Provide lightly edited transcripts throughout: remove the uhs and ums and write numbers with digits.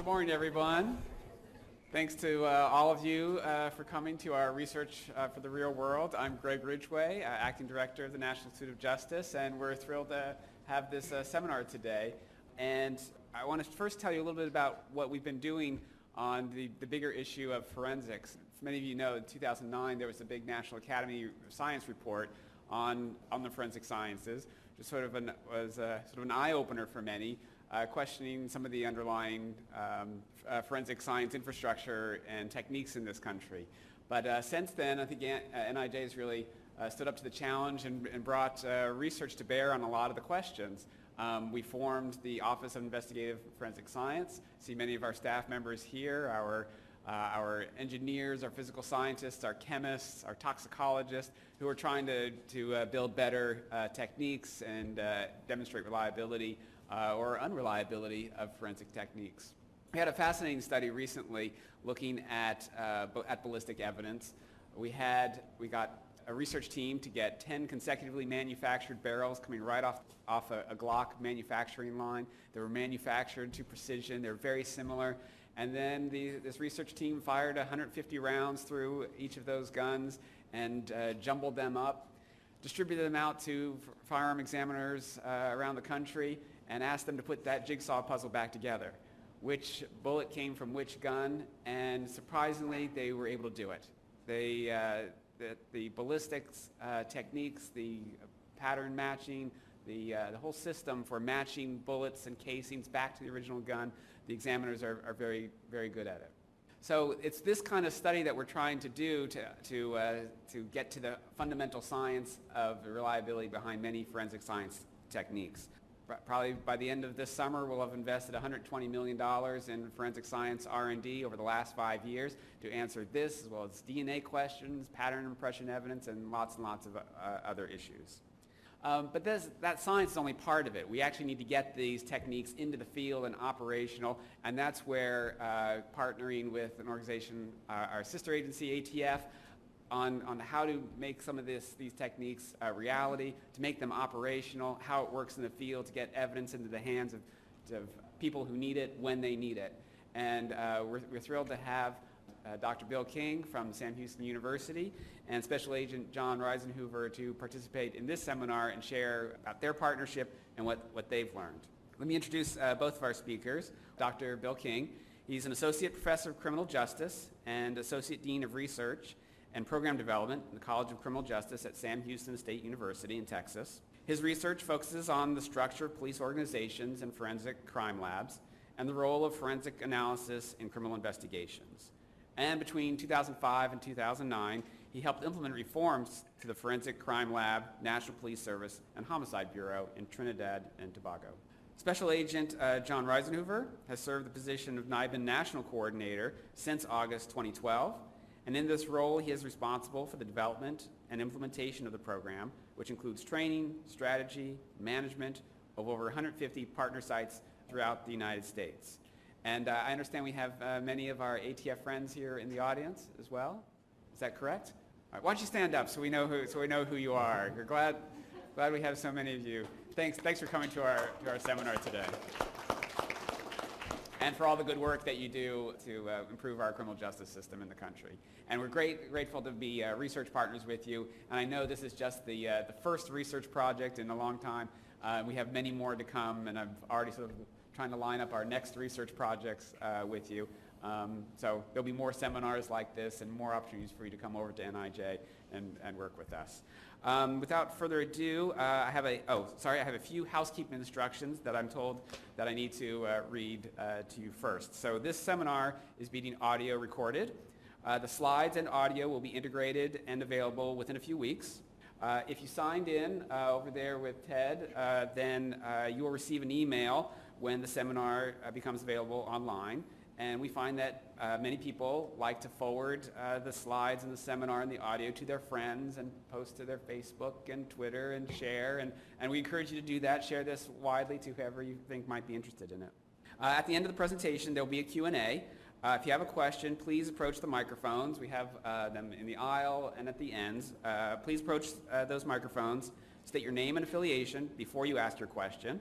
morning, everyone. Thanks to all of you for coming to our Research for the Real World. I'm Greg Ridgeway, Acting Director of the National Institute of Justice, and we're thrilled to have this seminar today. And I want to first tell you a little bit about what we've been doing on the bigger issue of forensics. As many of you know, in 2009 there was a big National Academy of Science report on the forensic sciences, which was sort of an eye-opener for many, questioning some of the underlying forensic science infrastructure and techniques in this country. But since then, I think NIJ has really stood up to the challenge and brought research to bear on a lot of the questions. We formed the Office of Investigative Forensic Science. See many of our staff members here, our engineers, our physical scientists, our chemists, our toxicologists, who are trying to build better techniques and demonstrate reliability or unreliability of forensic techniques. We had a fascinating study recently looking at ballistic evidence. We got a research team to get 10 consecutively manufactured barrels coming right off a Glock manufacturing line. They were manufactured to precision. They're very similar. And then this research team fired 150 rounds through each of those guns and jumbled them up, distributed them out to firearm examiners around the country, and asked them to put that jigsaw puzzle back together. Which bullet came from which gun, and surprisingly, they were able to do it. The ballistics techniques, the pattern matching, the whole system for matching bullets and casings back to the original gun, the examiners are very, very good at it. So it's this kind of study that we're trying to do to get to the fundamental science of the reliability behind many forensic science techniques. Probably by the end of this summer, we'll have invested $120 million in forensic science R&D over the last 5 years to answer this, as well as DNA questions, pattern impression evidence, and lots of other issues. But that science is only part of it. We actually need to get these techniques into the field and operational, and that's where partnering with an organization, our sister agency, ATF, on how to make some of these techniques a reality, to make them operational, how it works in the field, to get evidence into the hands of people who need it when they need it. And we're thrilled to have Dr. Bill King from Sam Houston University and Special Agent John Risenhoover to participate in this seminar and share about their partnership and what they've learned. Let me introduce both of our speakers. Dr. Bill King, he's an Associate Professor of Criminal Justice and Associate Dean of Research and Program Development in the College of Criminal Justice at Sam Houston State University in Texas. His research focuses on the structure of police organizations and forensic crime labs and the role of forensic analysis in criminal investigations. And between 2005 and 2009, he helped implement reforms to the Forensic Crime Lab, National Police Service, and Homicide Bureau in Trinidad and Tobago. Special Agent John Risenhoover has served the position of NIBIN National Coordinator since August 2012. And in this role, he is responsible for the development and implementation of the program, which includes training, strategy, management of over 150 partner sites throughout the United States. And I understand we have many of our ATF friends here in the audience as well. Is that correct? All right, why don't you stand up so we know who you are. We're glad we have so many of you. Thanks for coming to our seminar today. And for all the good work that you do to improve our criminal justice system in the country. And we're grateful to be research partners with you. And I know this is just the first research project in a long time. We have many more to come, and I'm already sort of trying to line up our next research projects with you. So there'll be more seminars like this and more opportunities for you to come over to NIJ and work with us. Without further ado, I have a few housekeeping instructions that I'm told that I need to read to you first. So this seminar is being audio recorded. The slides and audio will be integrated and available within a few weeks. If you signed in over there with Ted, then you will receive an email when the seminar becomes available online. And we find that many people like to forward the slides and the seminar and the audio to their friends and post to their Facebook and Twitter and share. And we encourage you to do that. Share this widely to whoever you think might be interested in it. At the end of the presentation, there will be a Q&A. If you have a question, please approach the microphones. We have them in the aisle and at the ends. Please approach those microphones. State your name and affiliation before you ask your question.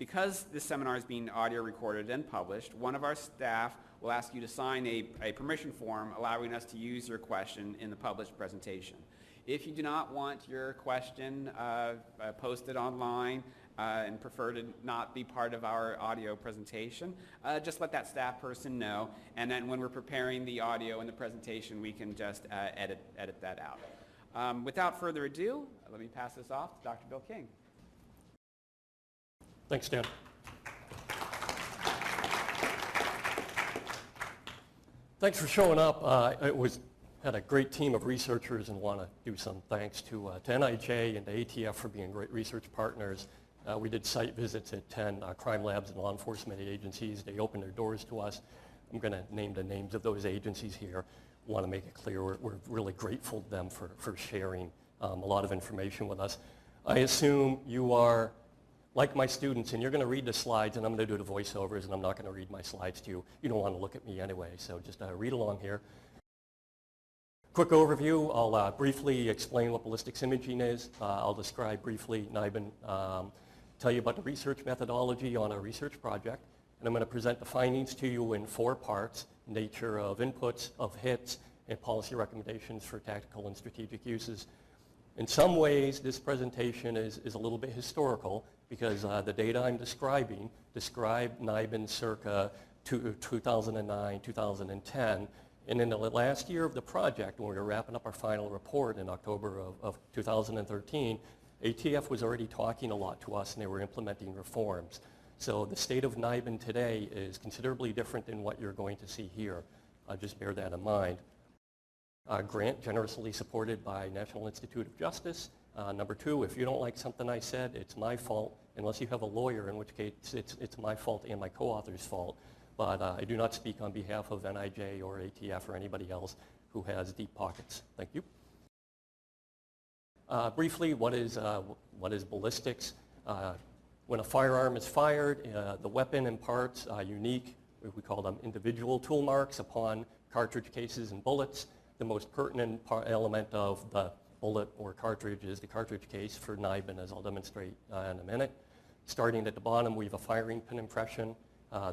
Because this seminar is being audio recorded and published, one of our staff will ask you to sign a permission form allowing us to use your question in the published presentation. If you do not want your question posted online and prefer to not be part of our audio presentation, just let that staff person know, and then when we're preparing the audio and the presentation, we can just edit that out. Without further ado, let me pass this off to Dr. Bill King. Thanks, Dan. Thanks for showing up. Had a great team of researchers, and want to do some thanks to NIJ and to ATF for being great research partners. We did site visits at 10 crime labs and law enforcement agencies. They opened their doors to us. I'm going to name the names of those agencies here. Want to make it clear we're really grateful to them for sharing a lot of information with us. I assume you are like my students, and you're going to read the slides, and I'm going to do the voiceovers, and I'm not going to read my slides to you. You don't want to look at me anyway, so just read along here. Quick overview. I'll briefly explain what ballistics imaging is. I'll describe briefly NIBIN, tell you about the research methodology on a research project, and I'm going to present the findings to you in 4 parts: nature of inputs, of hits, and policy recommendations for tactical and strategic uses. In some ways, this presentation is a little bit historical, because the data I'm describing described NIBIN circa 2009, 2010. And in the last year of the project, when we were wrapping up our final report in October of 2013, ATF was already talking a lot to us, and they were implementing reforms. So the state of NIBIN today is considerably different than what you're going to see here. Just bear that in mind. Grant generously supported by National Institute of Justice. Number 2, if you don't like something I said, it's my fault, unless you have a lawyer, in which case it's my fault and my co-author's fault. But I do not speak on behalf of NIJ or ATF or anybody else who has deep pockets. Thank you. Briefly, what is ballistics? When a firearm is fired, the weapon imparts unique, we call them individual tool marks, upon cartridge cases and bullets. The most pertinent element of the bullet or cartridge is the cartridge case for NIBIN, as I'll demonstrate in a minute. Starting at the bottom, we have a firing pin impression.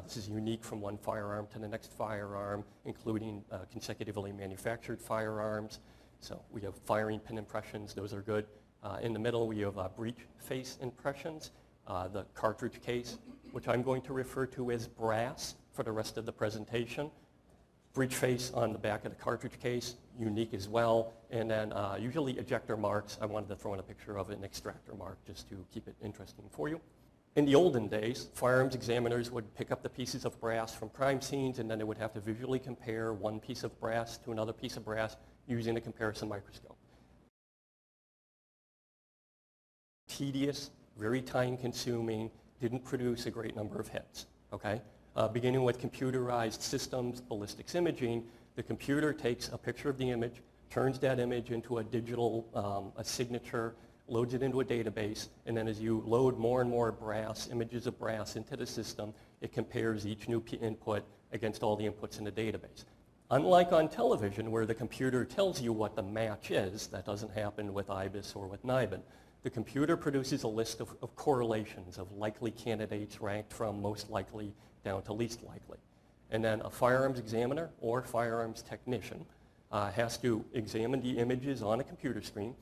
This is unique from one firearm to the next firearm, including consecutively manufactured firearms. So we have firing pin impressions. Those are good. In the middle, we have breech face impressions. The cartridge case, which I'm going to refer to as brass for the rest of the presentation. Breech face on the back of the cartridge case, unique as well. And then usually ejector marks. I wanted to throw in a picture of an extractor mark just to keep it interesting for you. In the olden days, firearms examiners would pick up the pieces of brass from crime scenes, and then they would have to visually compare one piece of brass to another piece of brass using a comparison microscope. Tedious, very time-consuming, didn't produce a great number of hits. Okay? Beginning with computerized systems, ballistics imaging, the computer takes a picture of the image, turns that image into a digital, a signature, loads it into a database, and then as you load more and more brass, images of brass into the system, it compares each new input against all the inputs in the database. Unlike on television, where the computer tells you what the match is, that doesn't happen with IBIS or with NIBIN. The computer produces a list of correlations of likely candidates ranked from most likely down to least likely. And then a firearms examiner or firearms technician has to examine the images on a computer screen.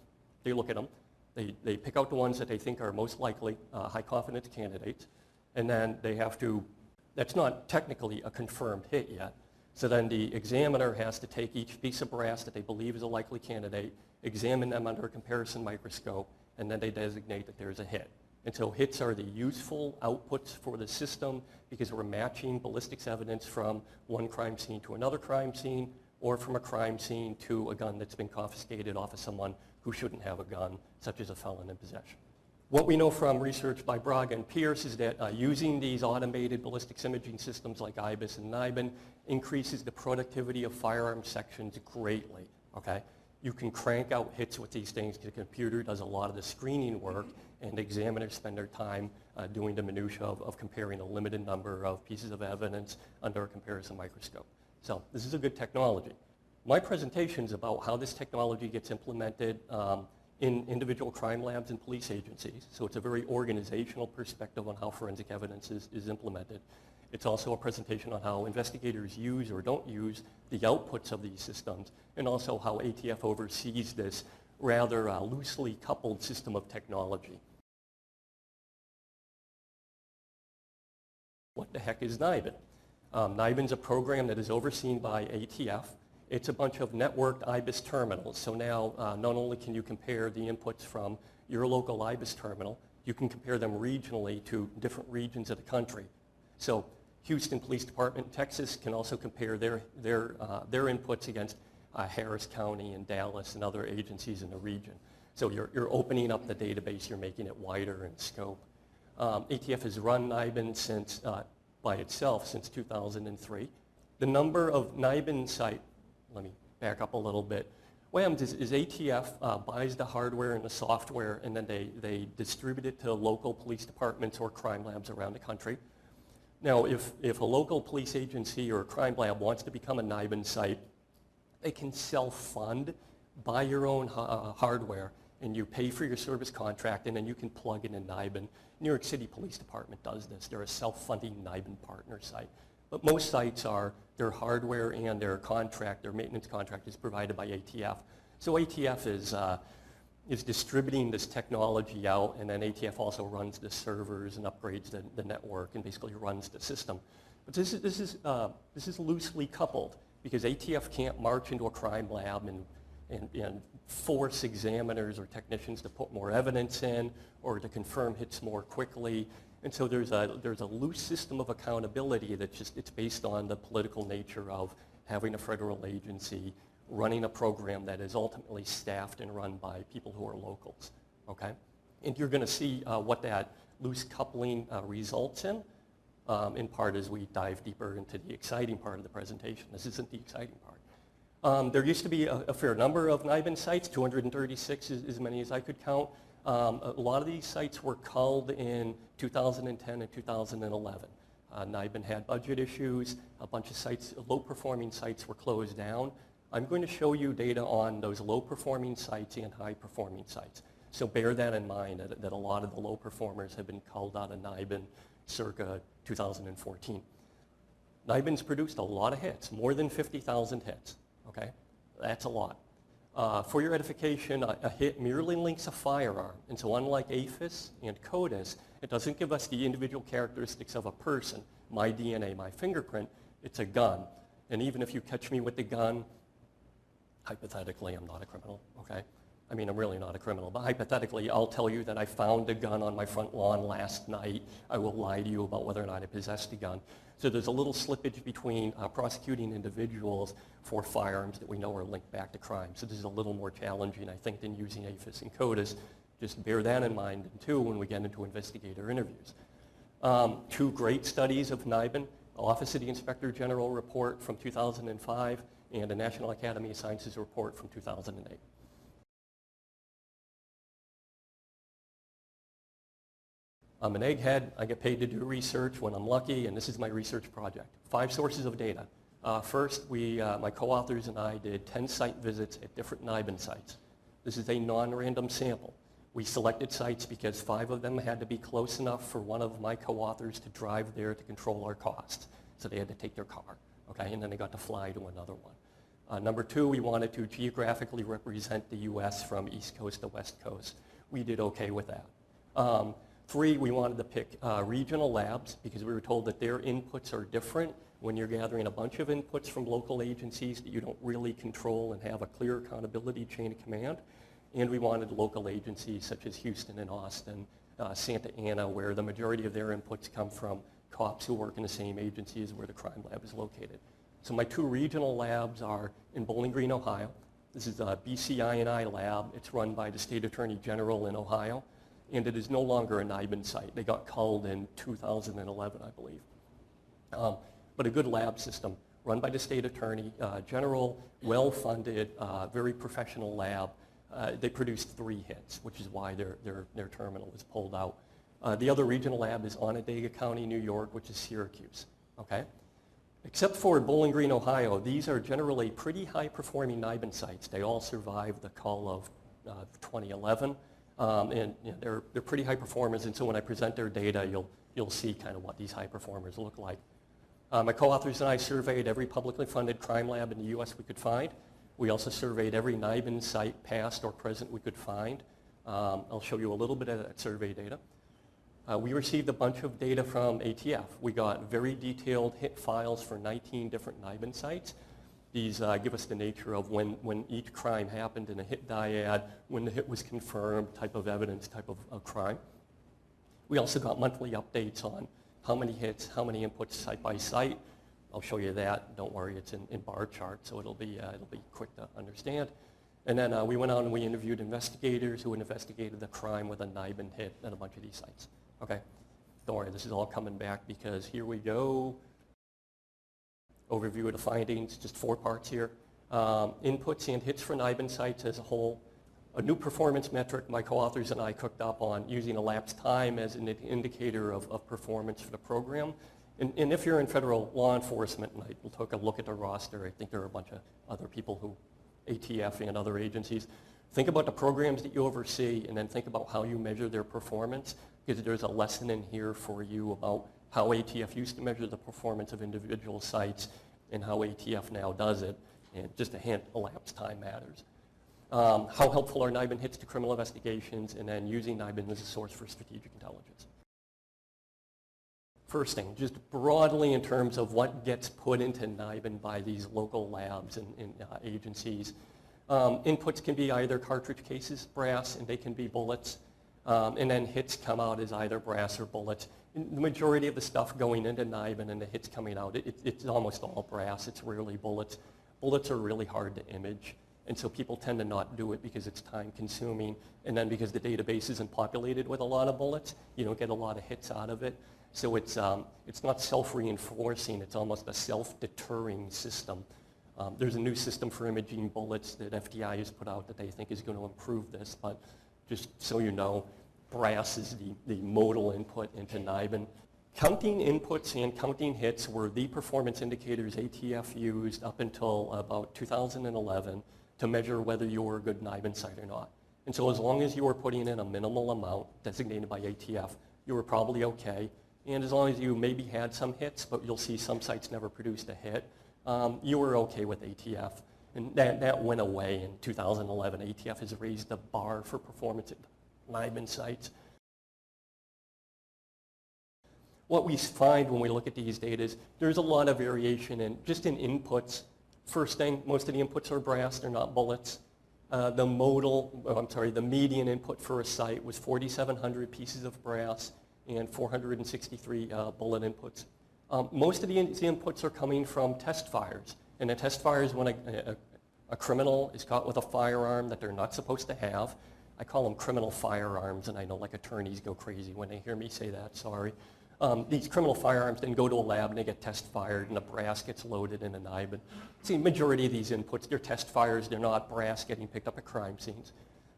They look at them. They pick out the ones that they think are most likely high confidence candidates, and then they have to, that's not technically a confirmed hit yet, so then the examiner has to take each piece of brass that they believe is a likely candidate, examine them under a comparison microscope, and then they designate that there's a hit. And so hits are the useful outputs for the system, because we're matching ballistics evidence from one crime scene to another crime scene, or from a crime scene to a gun that's been confiscated off of someone who shouldn't have a gun, such as a felon in possession. What we know from research by Braga and Pierce is that using these automated ballistics imaging systems like IBIS and NIBIN increases the productivity of firearms sections greatly, okay? You can crank out hits with these things because the computer does a lot of the screening work, and examiners spend their time doing the minutia of comparing a limited number of pieces of evidence under a comparison microscope. So this is a good technology. My presentation is about how this technology gets implemented in individual crime labs and police agencies. So it's a very organizational perspective on how forensic evidence is implemented. It's also a presentation on how investigators use or don't use the outputs of these systems, and also how ATF oversees this rather loosely coupled system of technology. What the heck is NIBIN? NIBIN's a program that is overseen by ATF. It's a bunch of networked IBIS terminals. So now not only can you compare the inputs from your local IBIS terminal, you can compare them regionally to different regions of the country. So Houston Police Department in Texas can also compare their inputs against Harris County and Dallas and other agencies in the region. So you're opening up the database, you're making it wider in scope. ATF has run NIBIN since, by itself since 2003. The number of NIBIN sites, let me back up a little bit. What happens is ATF buys the hardware and the software, and then they distribute it to local police departments or crime labs around the country. Now, if a local police agency or a crime lab wants to become a NIBIN site, they can self-fund, buy your own hardware, and you pay for your service contract, and then you can plug in a NIBIN. New York City Police Department does this. They're a self-funding NIBIN partner site. But most sites are, their hardware and their contract, their maintenance contract is provided by ATF. So ATF is distributing this technology out, and then ATF also runs the servers and upgrades the network and basically runs the system. But this is loosely coupled because ATF can't march into a crime lab and force examiners or technicians to put more evidence in or to confirm hits more quickly. And so there's a loose system of accountability it's based on the political nature of having a federal agency running a program that is ultimately staffed and run by people who are locals, okay? And you're going to see what that loose coupling results in part as we dive deeper into the exciting part of the presentation. This isn't the exciting part. There used to be a fair number of NIBIN sites, 236 is as many as I could count. A lot of these sites were culled in 2010 and 2011. NIBIN had budget issues. A bunch of sites, low-performing sites were closed down. I'm going to show you data on those low-performing sites and high-performing sites. So bear that in mind, that a lot of the low performers have been culled out of NIBIN circa 2014. NIBIN's produced a lot of hits, more than 50,000 hits, okay? That's a lot. For your edification, a hit merely links a firearm. And so unlike APHIS and CODIS, it doesn't give us the individual characteristics of a person, my DNA, my fingerprint. It's a gun. And even if you catch me with the gun, hypothetically, I'm not a criminal, okay? I mean, I'm really not a criminal, but hypothetically, I'll tell you that I found a gun on my front lawn last night. I will lie to you about whether or not I possessed a gun. So there's a little slippage between prosecuting individuals for firearms that we know are linked back to crime. So this is a little more challenging, I think, than using APHIS and CODIS. Just bear that in mind, and two, when we get into investigator interviews. Two great studies of NIBIN, Office of the Inspector General report from 2005 and a National Academy of Sciences report from 2008. I'm an egghead. I get paid to do research when I'm lucky, and this is my research project. 5 sources of data. First, my co-authors and I did 10 site visits at different NIBIN sites. This is a non-random sample. We selected sites because 5 of them had to be close enough for one of my co-authors to drive there to control our costs. So they had to take their car, okay, and then they got to fly to another one. Number 2, we wanted to geographically represent the U.S. from East Coast to West Coast. We did okay with that. 3, we wanted to pick regional labs because we were told that their inputs are different when you're gathering a bunch of inputs from local agencies that you don't really control and have a clear accountability chain of command. And we wanted local agencies such as Houston and Austin, Santa Ana, where the majority of their inputs come from cops who work in the same agency as where the crime lab is located. So my 2 regional labs are in Bowling Green, Ohio. This is a BCI&I lab. It's run by the State Attorney General in Ohio. And it is no longer a NIBIN site. They got culled in 2011, I believe. But a good lab system run by the State Attorney General, well-funded, very professional lab. They produced 3 hits, which is why their terminal was pulled out. The other regional lab is Onondaga County, New York, which is Syracuse, okay? Except for Bowling Green, Ohio, these are generally pretty high-performing NIBIN sites. They all survived the cull of 2011. And you know, they're pretty high performers, and so when I present their data, you'll see kind of what these high performers look like. My co-authors and I surveyed every publicly funded crime lab in the US we could find. We also surveyed every NIBIN site, past or present, we could find. I'll show you a little bit of that survey data. We received a bunch of data from ATF. We got very detailed hit files for 19 different NIBIN sites. These give us the nature of when each crime happened in a hit dyad, when the hit was confirmed, type of evidence, type of crime. We also got monthly updates on how many hits, how many inputs site by site. I'll show you that. Don't worry, it's in bar charts, so it'll be quick to understand. And then we went out and we interviewed investigators who had investigated the crime with a NIBIN hit at a bunch of these sites. Okay, don't worry, this is all coming back because here we go. Overview of the findings, just 4 parts here. Inputs and hits for NIBIN sites as a whole. A new performance metric my co-authors and I cooked up on using elapsed time as an indicator of performance for the program. And if you're in federal law enforcement, and I took a look at the roster, I think there are a bunch of other people who, ATF and other agencies, think about the programs that you oversee and then think about how you measure their performance, because there's a lesson in here for you about how ATF used to measure the performance of individual sites and how ATF now does it. And just a hint, elapsed time matters. How helpful are NIBIN hits to criminal investigations, and then using NIBIN as a source for strategic intelligence. First thing, just broadly in terms of what gets put into NIBIN by these local labs and agencies. Inputs can be either cartridge cases, brass, and they can be bullets. And then hits come out as either brass or bullets. And the majority of the stuff going into NIBIN and the hits coming out, it's almost all brass. It's rarely bullets. Bullets are really hard to image. And so people tend to not do it because it's time consuming. And then because the database isn't populated with a lot of bullets, you don't get a lot of hits out of it. So it's not self-reinforcing. It's almost a self-deterring system. There's a new system for imaging bullets that FDI has put out that they think is going to improve this. But just so you know, brass is the modal input into NIBIN. Counting inputs and counting hits were the performance indicators ATF used up until about 2011 to measure whether you were a good NIBIN site or not. And so as long as you were putting in a minimal amount designated by ATF, you were probably okay. And as long as you maybe had some hits, but you'll see some sites never produced a hit, you were okay with ATF. And that went away in 2011. ATF has raised the bar for performance at NIBIN sites. What we find when we look at these data is there's a lot of variation in just in inputs. First thing, most of the inputs are brass, they're not bullets. The median input for a site was 4,700 pieces of brass and 463 bullet inputs. Most of the inputs are coming from test fires. And a test fire is when a criminal is caught with a firearm that they're not supposed to have. I call them criminal firearms, and I know like attorneys go crazy when they hear me say that, sorry. These criminal firearms then go to a lab and they get test fired and the brass gets loaded in a NIBIN. See, majority of these inputs, they're test fires, they're not brass getting picked up at crime scenes.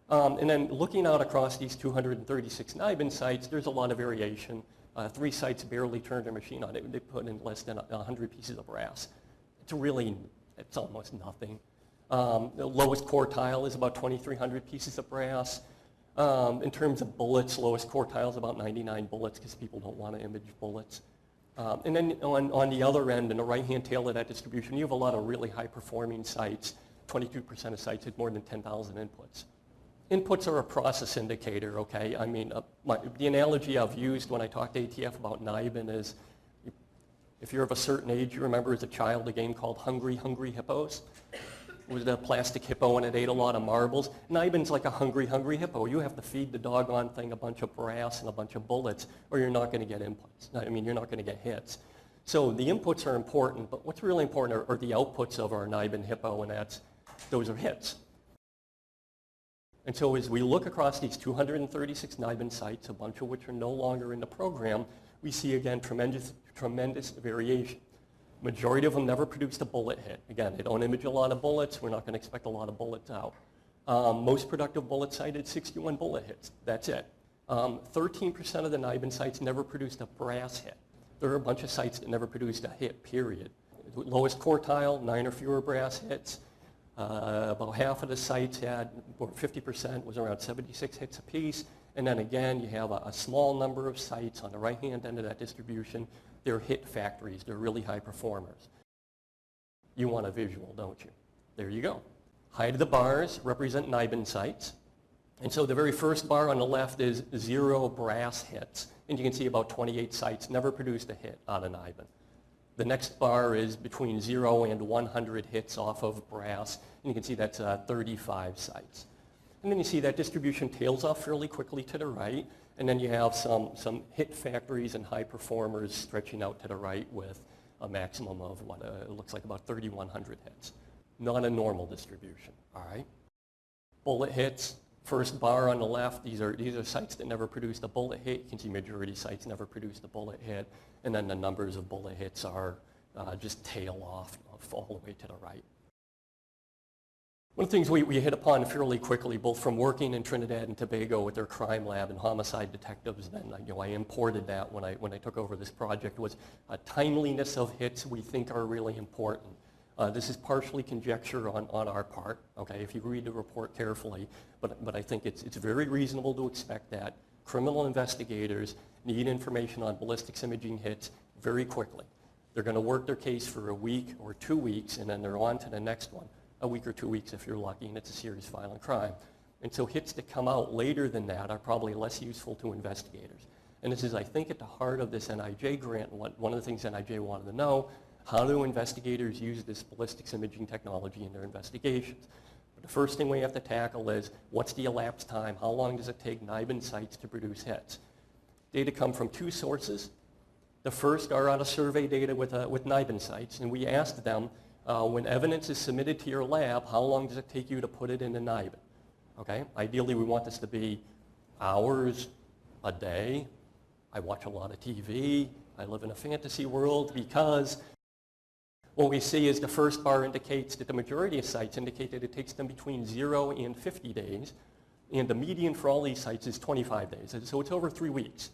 And then looking out across these 236 NIBIN sites, there's a lot of variation. 3 sites barely turned their machine on it. They put in less than 100 pieces of brass. It's almost nothing. The lowest quartile is about 2,300 pieces of brass. In terms of bullets, lowest quartile is about 99 bullets because people don't want to image bullets. And then on the other end, in the right-hand tail of that distribution, you have a lot of really high-performing sites. 22% of sites had more than 10,000 inputs. Inputs are a process indicator, okay? I mean, the analogy I've used when I talk to ATF about NIBIN is, if you're of a certain age, you remember as a child a game called Hungry Hungry Hippos? It was a plastic hippo and it ate a lot of marbles. NIBIN's like a Hungry Hungry Hippo. You have to feed the doggone thing a bunch of brass and a bunch of bullets or you're not going to get inputs. I mean, you're not going to get hits. So the inputs are important, but what's really important are the outputs of our NIBIN hippo, and those are hits. And so as we look across these 236 NIBIN sites, a bunch of which are no longer in the program, we see again tremendous variation. Majority of them never produced a bullet hit. Again, they don't image a lot of bullets. We're not going to expect a lot of bullets out. Most productive bullet site had 61 bullet hits. That's it. 13% of the NIBIN sites never produced a brass hit. There are a bunch of sites that never produced a hit, period. Lowest quartile, 9 or fewer brass hits. About half of the sites had, or 50% was around 76 hits apiece. And then again, you have a small number of sites on the right-hand end of that distribution. They're hit factories. They're really high performers. You want a visual, don't you? There you go. Height of the bars represent NIBIN sites. And so the very first bar on the left is 0 brass hits. And you can see about 28 sites never produced a hit out of NIBIN. The next bar is between 0 and 100 hits off of brass. And you can see that's 35 sites. And then you see that distribution tails off fairly quickly to the right. And then you have some hit factories and high performers stretching out to the right with a maximum of what it looks like about 3,100 hits. Not a normal distribution, all right? Bullet hits, first bar on the left, these are sites that never produced a bullet hit. You can see majority sites never produced a bullet hit. And then the numbers of bullet hits are just tail off all the way to the right. One of the things we hit upon fairly quickly, both from working in Trinidad and Tobago with their crime lab and homicide detectives, then I imported that when I took over this project, was timeliness of hits we think are really important. This is partially conjecture on our part, okay, if you read the report carefully, but I think it's very reasonable to expect that criminal investigators need information on ballistics imaging hits very quickly. They're going to work their case for a week or 2 weeks, and then they're on to the next one. A week or 2 weeks if you're lucky, and it's a serious violent crime. And so hits that come out later than that are probably less useful to investigators. And this is, I think, at the heart of this NIJ grant. One of the things NIJ wanted to know, how do investigators use this ballistics imaging technology in their investigations? But the first thing we have to tackle is, what's the elapsed time? How long does it take NIBIN sites to produce hits? Data come from 2 sources. The first are out of survey data with NIBIN sites, and we asked them, when evidence is submitted to your lab, how long does it take you to put it into NIBIN? Okay? Ideally, we want this to be hours, a day. I watch a lot of TV. I live in a fantasy world, because what we see is the first bar indicates that the majority of sites indicate that it takes them between 0 and 50 days, and the median for all these sites is 25 days. So it's over 3 weeks.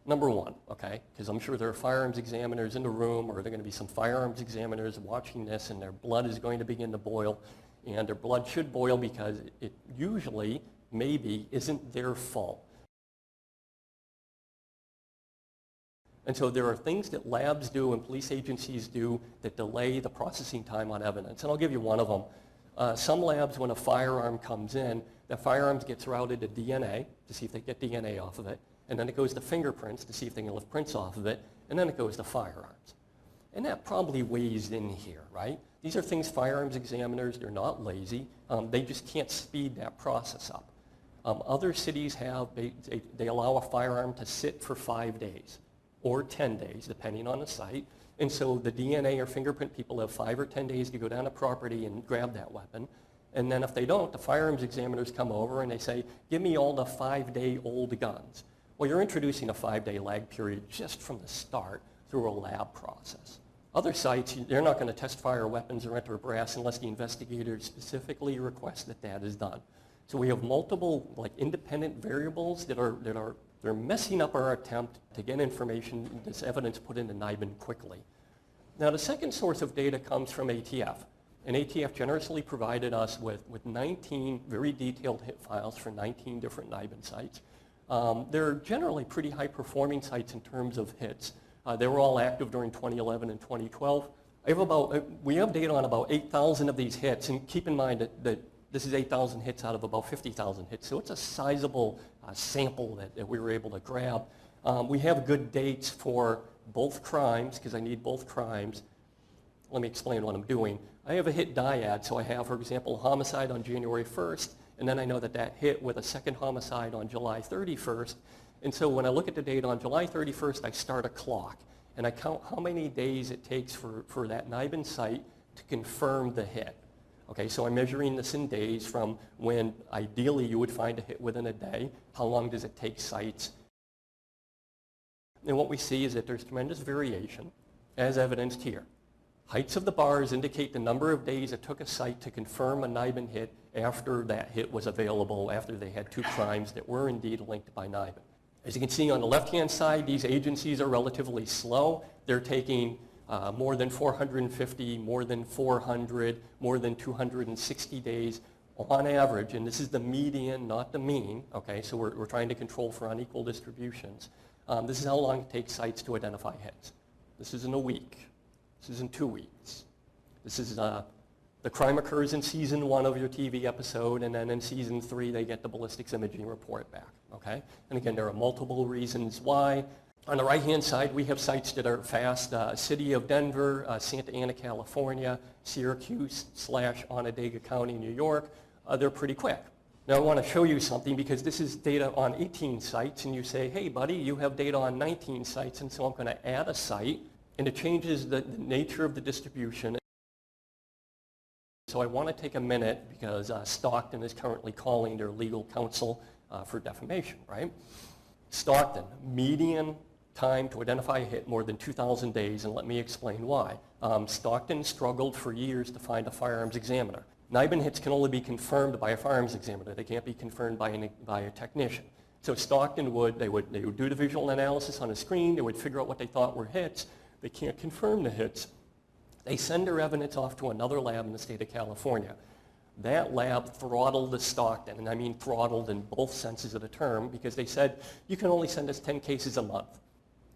Number one, okay, because I'm sure there are firearms examiners in the room, or there are going to be some firearms examiners watching this, and their blood is going to begin to boil, and their blood should boil because it usually, maybe, isn't their fault. And so there are things that labs do and police agencies do that delay the processing time on evidence. And I'll give you one of them. Some labs, when a firearm comes in, the firearm gets routed to DNA to see if they get DNA off of it. And then it goes to fingerprints to see if they can lift prints off of it. And then it goes to firearms. And that probably weighs in here, right? These are things firearms examiners, they're not lazy. They just can't speed that process up. Other cities have, they allow a firearm to sit for 5 days or 10 days, depending on the site. And so the DNA or fingerprint people have 5 or 10 days to go down to property and grab that weapon. And then if they don't, the firearms examiners come over and they say, give me all the 5-day-old guns. Well, you're introducing a 5-day lag period just from the start through a lab process. Other sites, they're not going to test fire weapons or enter brass unless the investigators specifically request that that is done. So we have multiple independent variables they're messing up our attempt to get information, this evidence put into NIBIN quickly. Now the second source of data comes from ATF. And ATF generously provided us with 19 very detailed hit files for 19 different NIBIN sites. They're generally pretty high-performing sites in terms of hits. They were all active during 2011 and 2012. We have data on about 8,000 of these hits, and keep in mind that this is 8,000 hits out of about 50,000 hits, so it's a sizable sample that we were able to grab. We have good dates for both crimes, because I need both crimes. Let me explain what I'm doing. I have a hit dyad, so I have, for example, a homicide on January 1st, and then I know that that hit with a second homicide on July 31st. And so when I look at the data on July 31st, I start a clock, and I count how many days it takes for that NIBIN site to confirm the hit. Okay, so I'm measuring this in days from when ideally you would find a hit within a day. How long does it take sites? And what we see is that there's tremendous variation, as evidenced here. Heights of the bars indicate the number of days it took a site to confirm a NIBIN hit after that hit was available, after they had 2 crimes that were indeed linked by NIBIN. As you can see on the left-hand side, these agencies are relatively slow. They're taking more than 450, more than 400, more than 260 days on average, and this is the median, not the mean, okay, so we're trying to control for unequal distributions. This is how long it takes sites to identify hits. This isn't a week. This isn't 2 weeks. This is the crime occurs in season 1 of your TV episode, and then in season 3 they get the ballistics imaging report back, okay? And again, there are multiple reasons why. On the right-hand side, we have sites that are fast. City of Denver, Santa Ana, California, Syracuse/Onondaga County, New York. They're pretty quick. Now I want to show you something because this is data on 18 sites, and you say, hey buddy, you have data on 19 sites, and so I'm going to add a site, and it changes the nature of the distribution. So I want to take a minute because Stockton is currently calling their legal counsel for defamation, right? Stockton, median time to identify a hit more than 2,000 days, and let me explain why. Stockton struggled for years to find a firearms examiner. NIBIN hits can only be confirmed by a firearms examiner. They can't be confirmed by a technician. So Stockton would do the visual analysis on a screen. They would figure out what they thought were hits. They can't confirm the hits. They send their evidence off to another lab in the state of California. That lab throttled the Stockton, and I mean throttled in both senses of the term, because they said, you can only send us 10 cases a month.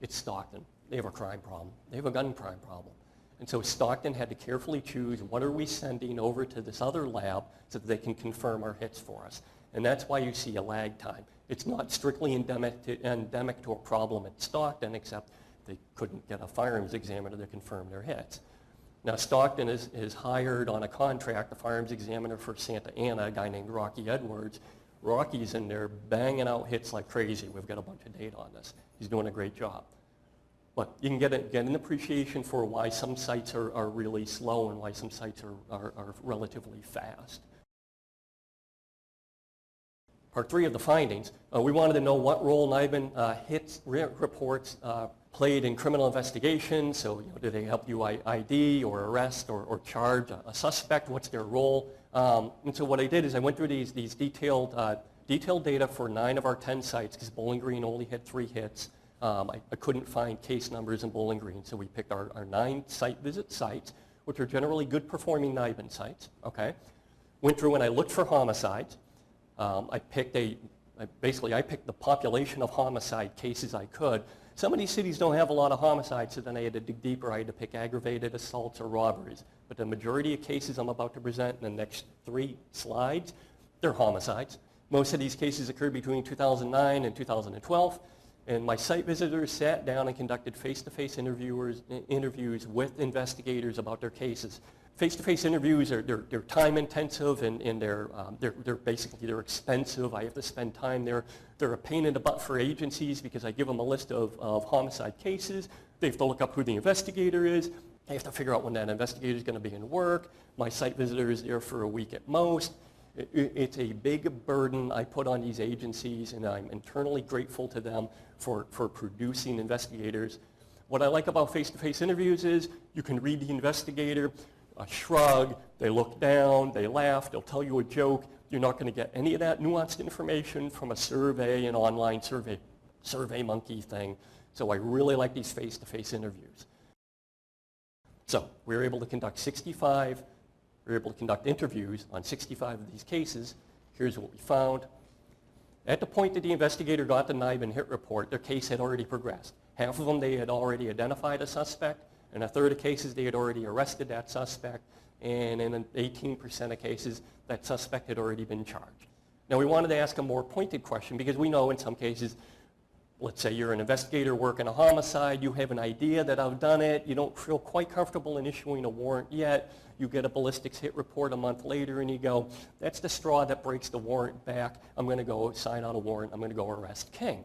It's Stockton. They have a crime problem. They have a gun crime problem. And so Stockton had to carefully choose what are we sending over to this other lab so that they can confirm our hits for us. And that's why you see a lag time. It's not strictly endemic to a problem at Stockton, except they couldn't get a firearms examiner to confirm their hits. Now Stockton is hired on a contract, a firearms examiner for Santa Ana, a guy named Rocky Edwards. Rocky's in there banging out hits like crazy. We've got a bunch of data on this. He's doing a great job. But you can get an appreciation for why some sites are really slow and why some sites are relatively fast. Part 3 of the findings, we wanted to know what role NIBIN hits reports played in criminal investigations. So do they help you ID or arrest or charge a suspect? What's their role? And so what I did is I went through these detailed data for 9 of our 10 sites, because Bowling Green only had 3 hits. I couldn't find case numbers in Bowling Green, so we picked our 9 site visit sites, which are generally good performing NIBIN sites, okay? Went through and I looked for homicides. I picked the population of homicide cases I could. Some of these cities don't have a lot of homicides, so then I had to dig deeper. I had to pick aggravated assaults or robberies. But the majority of cases I'm about to present in the next 3 slides, they're homicides. Most of these cases occurred between 2009 and 2012. And my site visitors sat down and conducted face-to-face interviews with investigators about their cases. Face-to-face interviews they're time-intensive and they're expensive. I have to spend time there. They're a pain in the butt for agencies because I give them a list of homicide cases. They have to look up who the investigator is. They have to figure out when that investigator is going to be in work. My site visitor is there for a week at most. It's a big burden I put on these agencies, and I'm internally grateful to them for producing investigators. What I like about face-to-face interviews is you can read the investigator, a shrug, they look down, they laugh, they'll tell you a joke. You're not going to get any of that nuanced information from a survey, an online survey monkey thing. So I really like these face-to-face interviews. So we were able to conduct we were able to conduct interviews on 65 of these cases. Here's what we found. At the point that the investigator got the NIBIN hit report, their case had already progressed. Half of them, they had already identified a suspect, and a third of cases, they had already arrested that suspect, and in 18% of cases, that suspect had already been charged. Now, we wanted to ask a more pointed question because we know in some cases, let's say you're an investigator working a homicide, you have an idea that I've done it, you don't feel quite comfortable in issuing a warrant yet, you get a ballistics hit report a month later and you go, that's the straw that breaks the warrant back, I'm going to go sign out a warrant, I'm going to go arrest King.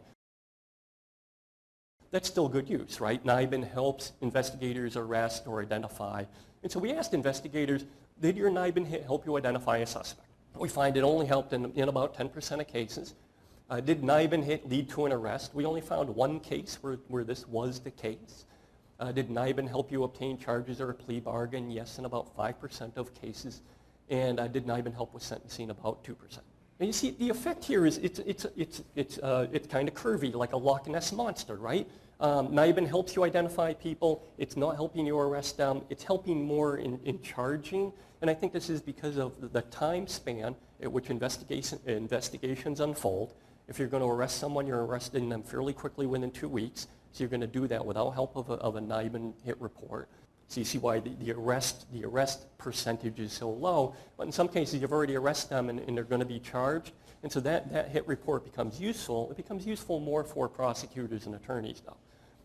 That's still good use, right? NIBIN helps investigators arrest or identify. And so we asked investigators, did your NIBIN hit help you identify a suspect? We find it only helped in about 10% of cases. Did NIBIN hit lead to an arrest? We only found 1 case where this was the case. Did NIBIN help you obtain charges or a plea bargain? Yes, in about 5% of cases. And did NIBIN help with sentencing? About 2%. And you see, the effect here is it's kind of curvy, like a Loch Ness monster, right? NIBIN helps you identify people. It's not helping you arrest them. It's helping more in charging. And I think this is because of the time span at which investigations unfold. If you're going to arrest someone, you're arresting them fairly quickly within 2 weeks. So you're going to do that without help of a NIBIN hit report. So you see why the arrest percentage is so low. But in some cases, you've already arrested them and they're going to be charged. And so that hit report becomes useful. It becomes useful more for prosecutors and attorneys now.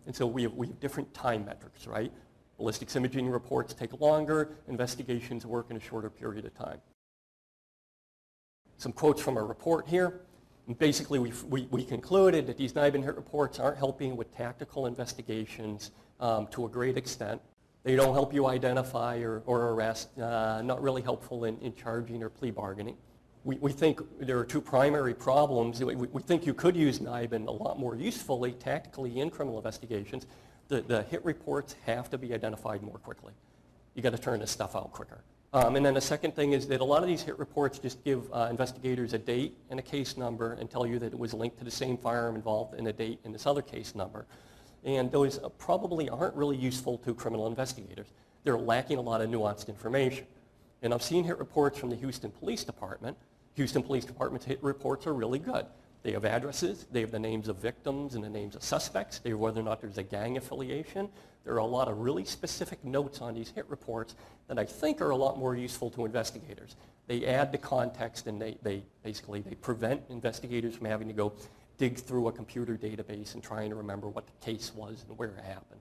And so we have different time metrics, right? Ballistics imaging reports take longer. Investigations work in a shorter period of time. Some quotes from our report here. And basically, we concluded that these NIBIN hit reports aren't helping with tactical investigations to a great extent. They don't help you identify or arrest, not really helpful in charging or plea bargaining. We think there are two primary problems. We think you could use NIBIN a lot more usefully, tactically, in criminal investigations. The hit reports have to be identified more quickly. You got to turn this stuff out quicker. And then the second thing is that a lot of these hit reports just give investigators a date and a case number and tell you that it was linked to the same firearm involved in a date in this other case number. And those probably aren't really useful to criminal investigators. They're lacking a lot of nuanced information. And I've seen hit reports from the Houston Police Department. Houston Police Department's hit reports are really good. They have addresses, they have the names of victims and the names of suspects, they have whether or not there's a gang affiliation. There are a lot of really specific notes on these hit reports that I think are a lot more useful to investigators. They add the context and they prevent investigators from having to go dig through a computer database and trying to remember what the case was and where it happened.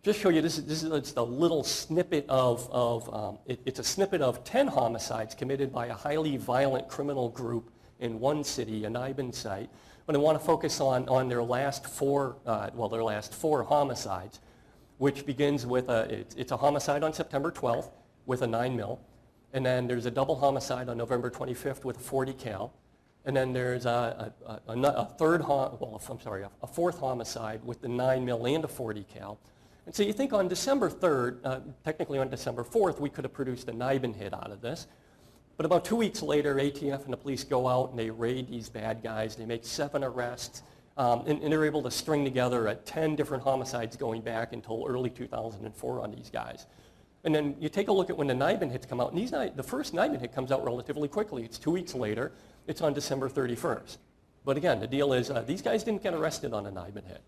Just show you, this is just a little snippet it's a snippet of 10 homicides committed by a highly violent criminal group in one city, a NIBIN site. But I want to focus on their last four homicides, which begins with it's a homicide on September 12th with a 9mm, and then there's a double homicide on November 25th with a 40 cal. And then there's a fourth homicide with the 9mm and a 40 cal. And so you think on December 3rd, technically on December 4th, we could have produced a NIBIN hit out of this. But about 2 weeks later, ATF and the police go out and they raid these bad guys. They make 7 arrests. And they're able to string together 10 different homicides going back until early 2004 on these guys. And then you take a look at when the NIBIN hits come out. And the first NIBIN hit comes out relatively quickly. It's 2 weeks later. It's on December 31st. But again, the deal is these guys didn't get arrested on a NIBIN hit.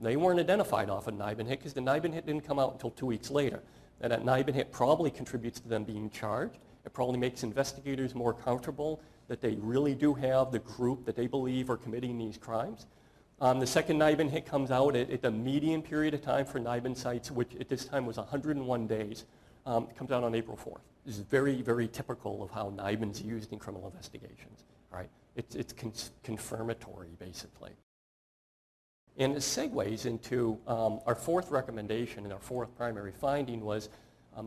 They weren't identified off a NIBIN hit because the NIBIN hit didn't come out until 2 weeks later. And that NIBIN hit probably contributes to them being charged. It probably makes investigators more comfortable that they really do have the group that they believe are committing these crimes. The second NIBIN hit comes out at the median period of time for NIBIN sites, which at this time was 101 days. It comes out on April 4th. This is very, very typical of how NIBIN's used in criminal investigations. All right? It's confirmatory, basically. And it segues into our fourth recommendation, and our fourth primary finding was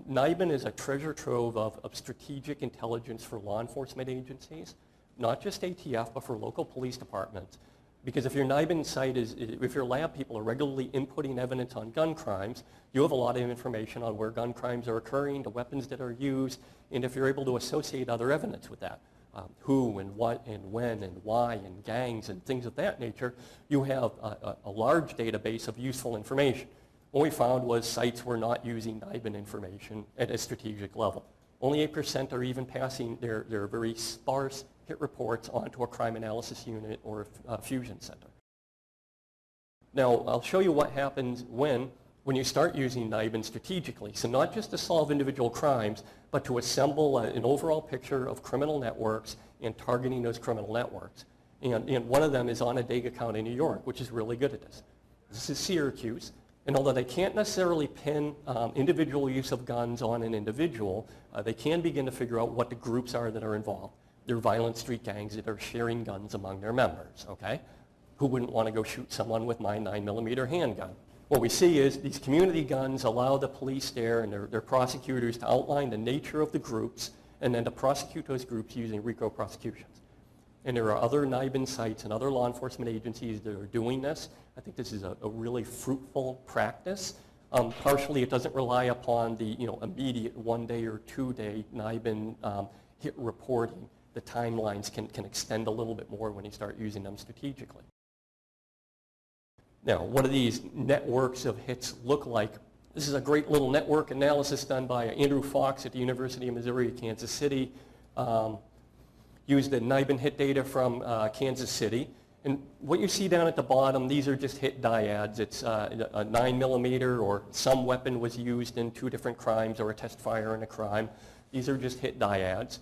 NIBIN is a treasure trove of strategic intelligence for law enforcement agencies, not just ATF, but for local police departments. Because if your NIBIN site if your lab people are regularly inputting evidence on gun crimes, you have a lot of information on where gun crimes are occurring, the weapons that are used, and if you're able to associate other evidence with that. Who and what and when and why and gangs and things of that nature, you have a large database of useful information. What we found was sites were not using NIBIN information at a strategic level. Only 8% are even passing their very sparse hit reports onto a crime analysis unit or a fusion center. Now, I'll show you what happens when you start using NIBIN strategically. So not just to solve individual crimes, but to assemble an overall picture of criminal networks and targeting those criminal networks. And one of them is Onondaga County, New York, which is really good at this. This is Syracuse. And although they can't necessarily pin individual use of guns on an individual, they can begin to figure out what the groups are that are involved. They're violent street gangs that are sharing guns among their members, okay? Who wouldn't want to go shoot someone with my 9mm handgun? What we see is these community guns allow the police there and their prosecutors to outline the nature of the groups and then to prosecute those groups using RICO prosecutions. And there are other NIBIN sites and other law enforcement agencies that are doing this. I think this is a really fruitful practice. Partially, it doesn't rely upon the immediate 1 day or 2 day NIBIN hit reporting. The timelines can extend a little bit more when you start using them strategically. Now, what do these networks of hits look like? This is a great little network analysis done by Andrew Fox at the University of Missouri, Kansas City. Used the NIBIN hit data from Kansas City. And what you see down at the bottom, these are just hit dyads. It's a 9mm or some weapon was used in 2 different crimes or a test fire in a crime. These are just hit dyads.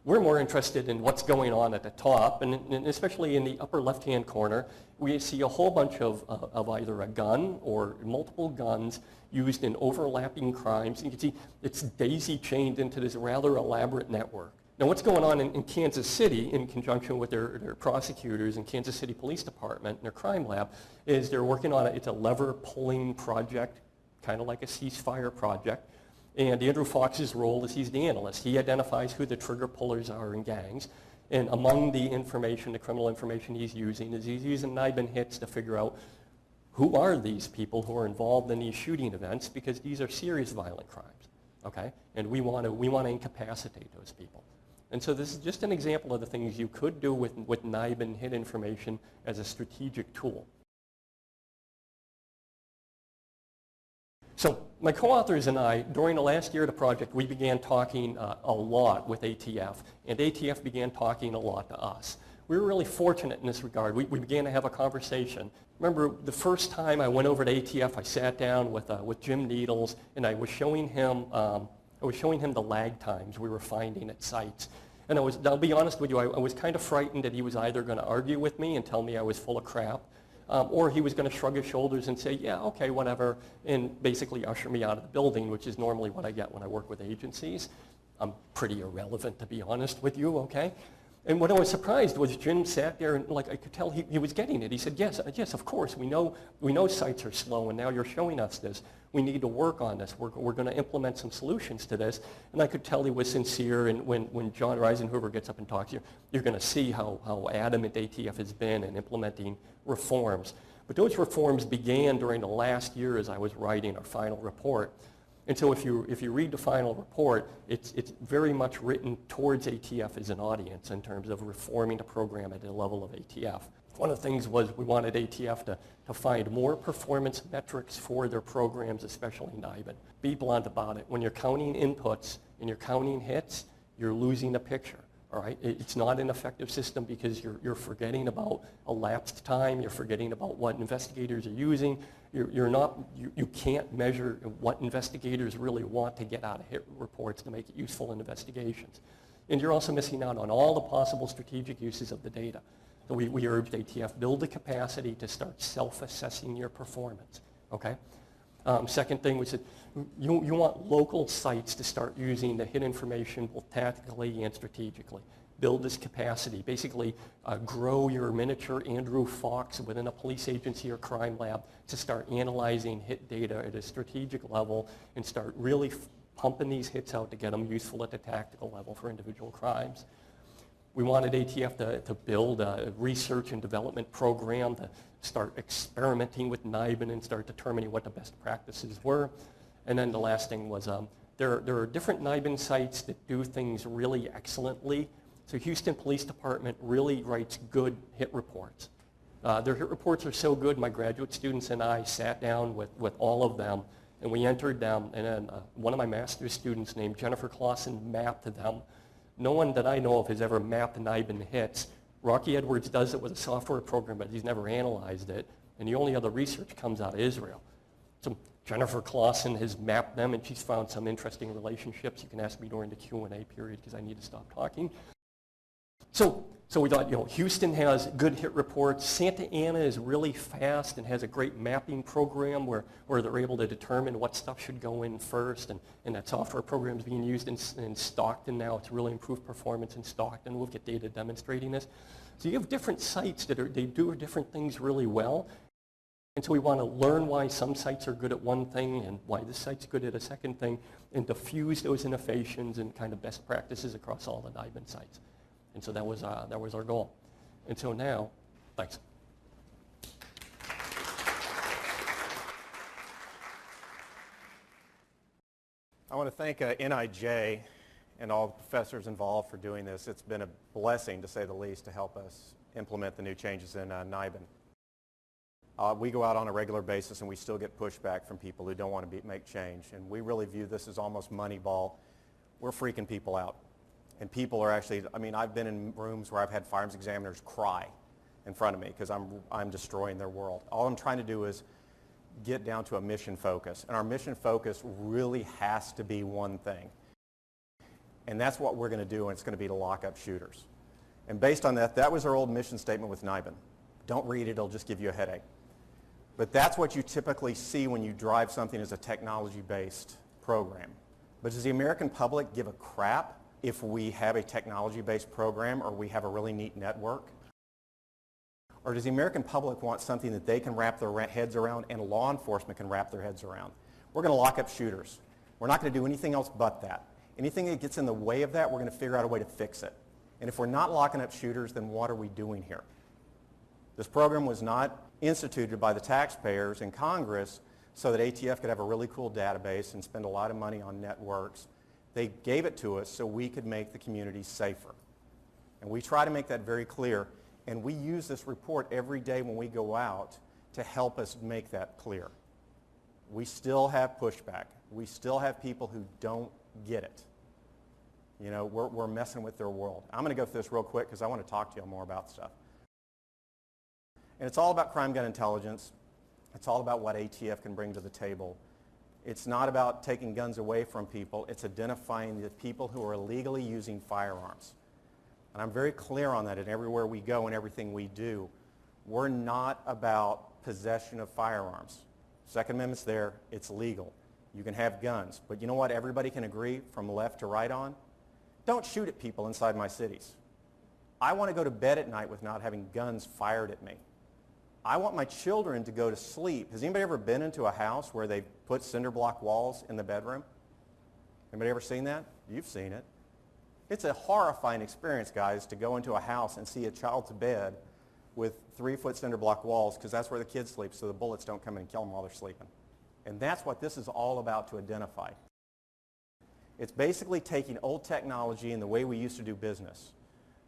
We're more interested in what's going on at the top, and especially in the upper left-hand corner, we see a whole bunch of either a gun or multiple guns used in overlapping crimes. You can see it's daisy-chained into this rather elaborate network. Now, what's going on in Kansas City, in conjunction with their prosecutors and Kansas City Police Department and their crime lab, is they're working on it's a lever-pulling project, kind of like a ceasefire project. And Andrew Fox's role is he's the analyst. He identifies who the trigger pullers are in gangs. And among the information, the criminal information he's using, is he's using NIBIN hits to figure out who are these people who are involved in these shooting events, because these are serious violent crimes, okay? And we want to incapacitate those people. And so this is just an example of the things you could do with NIBIN hit information as a strategic tool. So my co-authors and I, during the last year of the project, we began talking a lot with ATF, and ATF began talking a lot to us. We were really fortunate in this regard. We began to have a conversation. Remember, the first time I went over to ATF, I sat down with Jim Needles, and I was showing him the lag times we were finding at sites. And I'll be honest with you, I was kind of frightened that he was either going to argue with me and tell me I was full of crap, or he was going to shrug his shoulders and say, yeah, okay, whatever, and basically usher me out of the building, which is normally what I get when I work with agencies. I'm pretty irrelevant, to be honest with you, okay? And what I was surprised was Jim sat there and I could tell he was getting it. He said, yes, of course, we know sites are slow, and now you're showing us this. We need to work on this. We're going to implement some solutions to this. And I could tell he was sincere, and when John Risenhoover gets up and talks to you, you're going to see how adamant ATF has been in implementing reforms. But those reforms began during the last year as I was writing our final report. And so if you read the final report, it's very much written towards ATF as an audience in terms of reforming the program at the level of ATF. One of the things was we wanted ATF to find more performance metrics for their programs, especially NIBIN. Be blunt about it. When you're counting inputs and you're counting hits, you're losing the picture. All right? It's not an effective system because you're forgetting about elapsed time. You're forgetting about what investigators are using. You can't measure what investigators really want to get out of hit reports to make it useful in investigations. And you're also missing out on all the possible strategic uses of the data. So we urged ATF, build the capacity to start self-assessing your performance, okay? Second thing was that you want local sites to start using the hit information both tactically and strategically. Build this capacity. Basically, grow your miniature Andrew Fox within a police agency or crime lab to start analyzing hit data at a strategic level and start really pumping these hits out to get them useful at the tactical level for individual crimes. We wanted ATF to build a research and development program to start experimenting with NIBIN and start determining what the best practices were. And then the last thing was there are different NIBIN sites that do things really excellently. So Houston Police Department really writes good hit reports. Their hit reports are so good, my graduate students and I sat down with all of them, and we entered them, and then one of my master's students named Jennifer Clausen mapped them. No one that I know of has ever mapped NIBIN hits. Rocky Edwards does it with a software program, but he's never analyzed it, and the only other research comes out of Israel. So Jennifer Clausen has mapped them, and she's found some interesting relationships. You can ask me during the Q&A period because I need to stop talking. So we thought, Houston has good hit reports. Santa Ana is really fast and has a great mapping program where they're able to determine what stuff should go in first, and that software program is being used in Stockton now. It's really improved performance in Stockton. We'll get data demonstrating this. So you have different sites they do different things really well. And so we want to learn why some sites are good at one thing and why this site's good at a second thing, and diffuse those innovations and kind of best practices across all the NIBIN sites. And so that was our goal. And so now, thanks. I want to thank NIJ and all the professors involved for doing this. It's been a blessing, to say the least, to help us implement the new changes in NIBIN. We go out on a regular basis and we still get pushback from people who don't want to make change. And we really view this as almost Moneyball. We're freaking people out. And people are actually, I mean, I've been in rooms where I've had firearms examiners cry in front of me because I'm destroying their world. All I'm trying to do is get down to a mission focus. And our mission focus really has to be one thing. And that's what we're going to do, and it's going to be to lock up shooters. And based on that, that was our old mission statement with NIBIN. Don't read it, it'll just give you a headache. But that's what you typically see when you drive something as a technology-based program. But does the American public give a crap if we have a technology-based program or we have a really neat network? Or does the American public want something that they can wrap their heads around and law enforcement can wrap their heads around? We're going to lock up shooters. We're not going to do anything else but that. Anything that gets in the way of that, we're going to figure out a way to fix it. And if we're not locking up shooters, then what are we doing here? This program was not instituted by the taxpayers in Congress so that ATF could have a really cool database and spend a lot of money on networks. They gave it to us so we could make the community safer. And we try to make that very clear. And we use this report every day when we go out to help us make that clear. We still have pushback. We still have people who don't get it. You know, we're messing with their world. I'm going to go through this real quick because I want to talk to you more about stuff. And it's all about crime gun intelligence. It's all about what ATF can bring to the table. It's not about taking guns away from people. It's identifying the people who are illegally using firearms. And I'm very clear on that in everywhere we go and everything we do. We're not about possession of firearms. Second Amendment's there. It's legal. You can have guns. But you know what everybody can agree from left to right on? Don't shoot at people inside my cities. I want to go to bed at night with not having guns fired at me. I want my children to go to sleep. Has anybody ever been into a house where they put cinder block walls in the bedroom? Anybody ever seen that? You've seen it. It's a horrifying experience, guys, to go into a house and see a child's bed with 3-foot cinder block walls because that's where the kids sleep so the bullets don't come in and kill them while they're sleeping. And that's what this is all about to identify. It's basically taking old technology and the way we used to do business.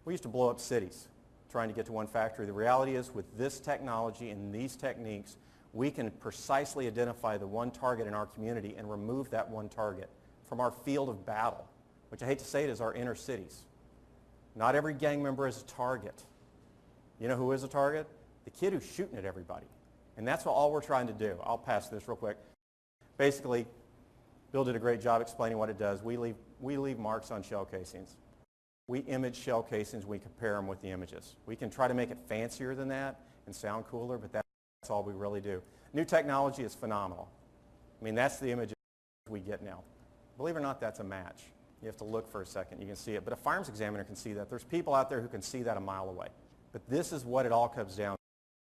We used to blow up cities trying to get to one factory. The reality is with this technology and these techniques, we can precisely identify the one target in our community and remove that one target from our field of battle, which I hate to say it is our inner cities. Not every gang member is a target. You know who is a target? The kid who's shooting at everybody. And that's all we're trying to do. I'll pass this real quick. Basically, Bill did a great job explaining what it does. We leave marks on shell casings. We image shell casings, we compare them with the images. We can try to make it fancier than that and sound cooler, but that's all we really do. New technology is phenomenal. I mean, that's the images we get now. Believe it or not, that's a match. You have to look for a second, you can see it. But a firearms examiner can see that. There's people out there who can see that a mile away. But this is what it all comes down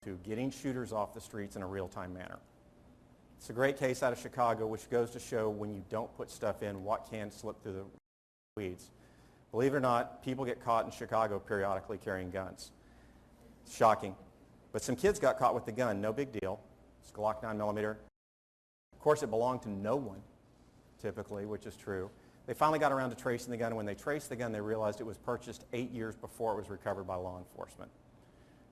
to, getting shooters off the streets in a real-time manner. It's a great case out of Chicago, which goes to show when you don't put stuff in, what can slip through the weeds. Believe it or not, people get caught in Chicago periodically carrying guns. It's shocking. But some kids got caught with the gun, no big deal. It's a Glock 9mm. Of course, it belonged to no one, typically, which is true. They finally got around to tracing the gun, and when they traced the gun, they realized it was purchased 8 years before it was recovered by law enforcement.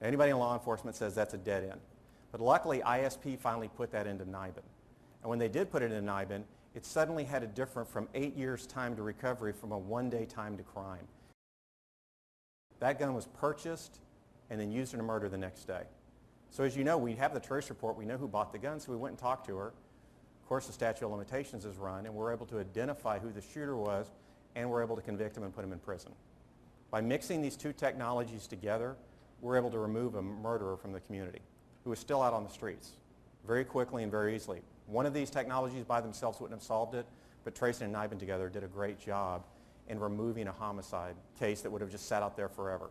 Anybody in law enforcement says that's a dead end. But luckily, ISP finally put that into NIBIN. And when they did put it into NIBIN, it suddenly had a difference from 8 years' time to recovery from a one-day time to crime. That gun was purchased and then used in a murder the next day. So as you know, we have the trace report. We know who bought the gun, so we went and talked to her. Of course, the statute of limitations is run, and we're able to identify who the shooter was, and we're able to convict him and put him in prison. By mixing these two technologies together, we're able to remove a murderer from the community who is still out on the streets very quickly and very easily. One of these technologies by themselves wouldn't have solved it, but Tracy and NIBIN together did a great job in removing a homicide case that would have just sat out there forever.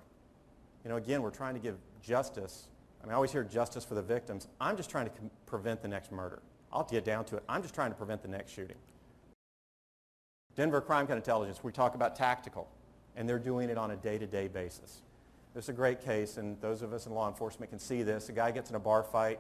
You know, again, we're trying to give justice. I mean, I always hear justice for the victims. I'm just trying to prevent the next murder. I'll get down to it. I'm just trying to prevent the next shooting. Denver Crime Gun Intelligence, we talk about tactical, and they're doing it on a day-to-day basis. This is a great case, and those of us in law enforcement can see this. A guy gets in a bar fight,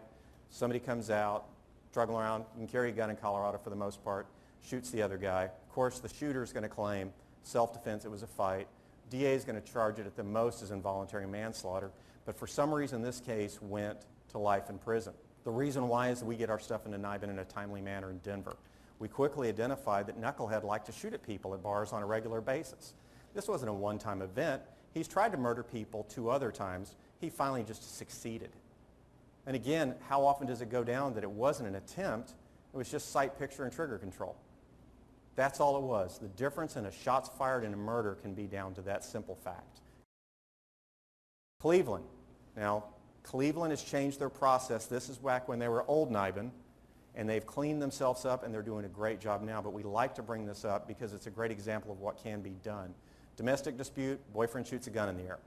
somebody comes out, struggling around, you can carry a gun in Colorado for the most part, shoots the other guy. Of course, the shooter is going to claim self-defense, it was a fight. DA is going to charge it at the most as involuntary manslaughter, but for some reason this case went to life in prison. The reason why is that we get our stuff into NIBIN in a timely manner in Denver. We quickly identified that Knucklehead liked to shoot at people at bars on a regular basis. This wasn't a one-time event. He's tried to murder people 2 other times. He finally just succeeded. And again, how often does it go down that it wasn't an attempt? It was just sight, picture, and trigger control. That's all it was. The difference in a shots fired and a murder can be down to that simple fact. Cleveland. Now, Cleveland has changed their process. This is back when they were old NIBIN, and they've cleaned themselves up, and they're doing a great job now. But we like to bring this up because it's a great example of what can be done. Domestic dispute, boyfriend shoots a gun in the air.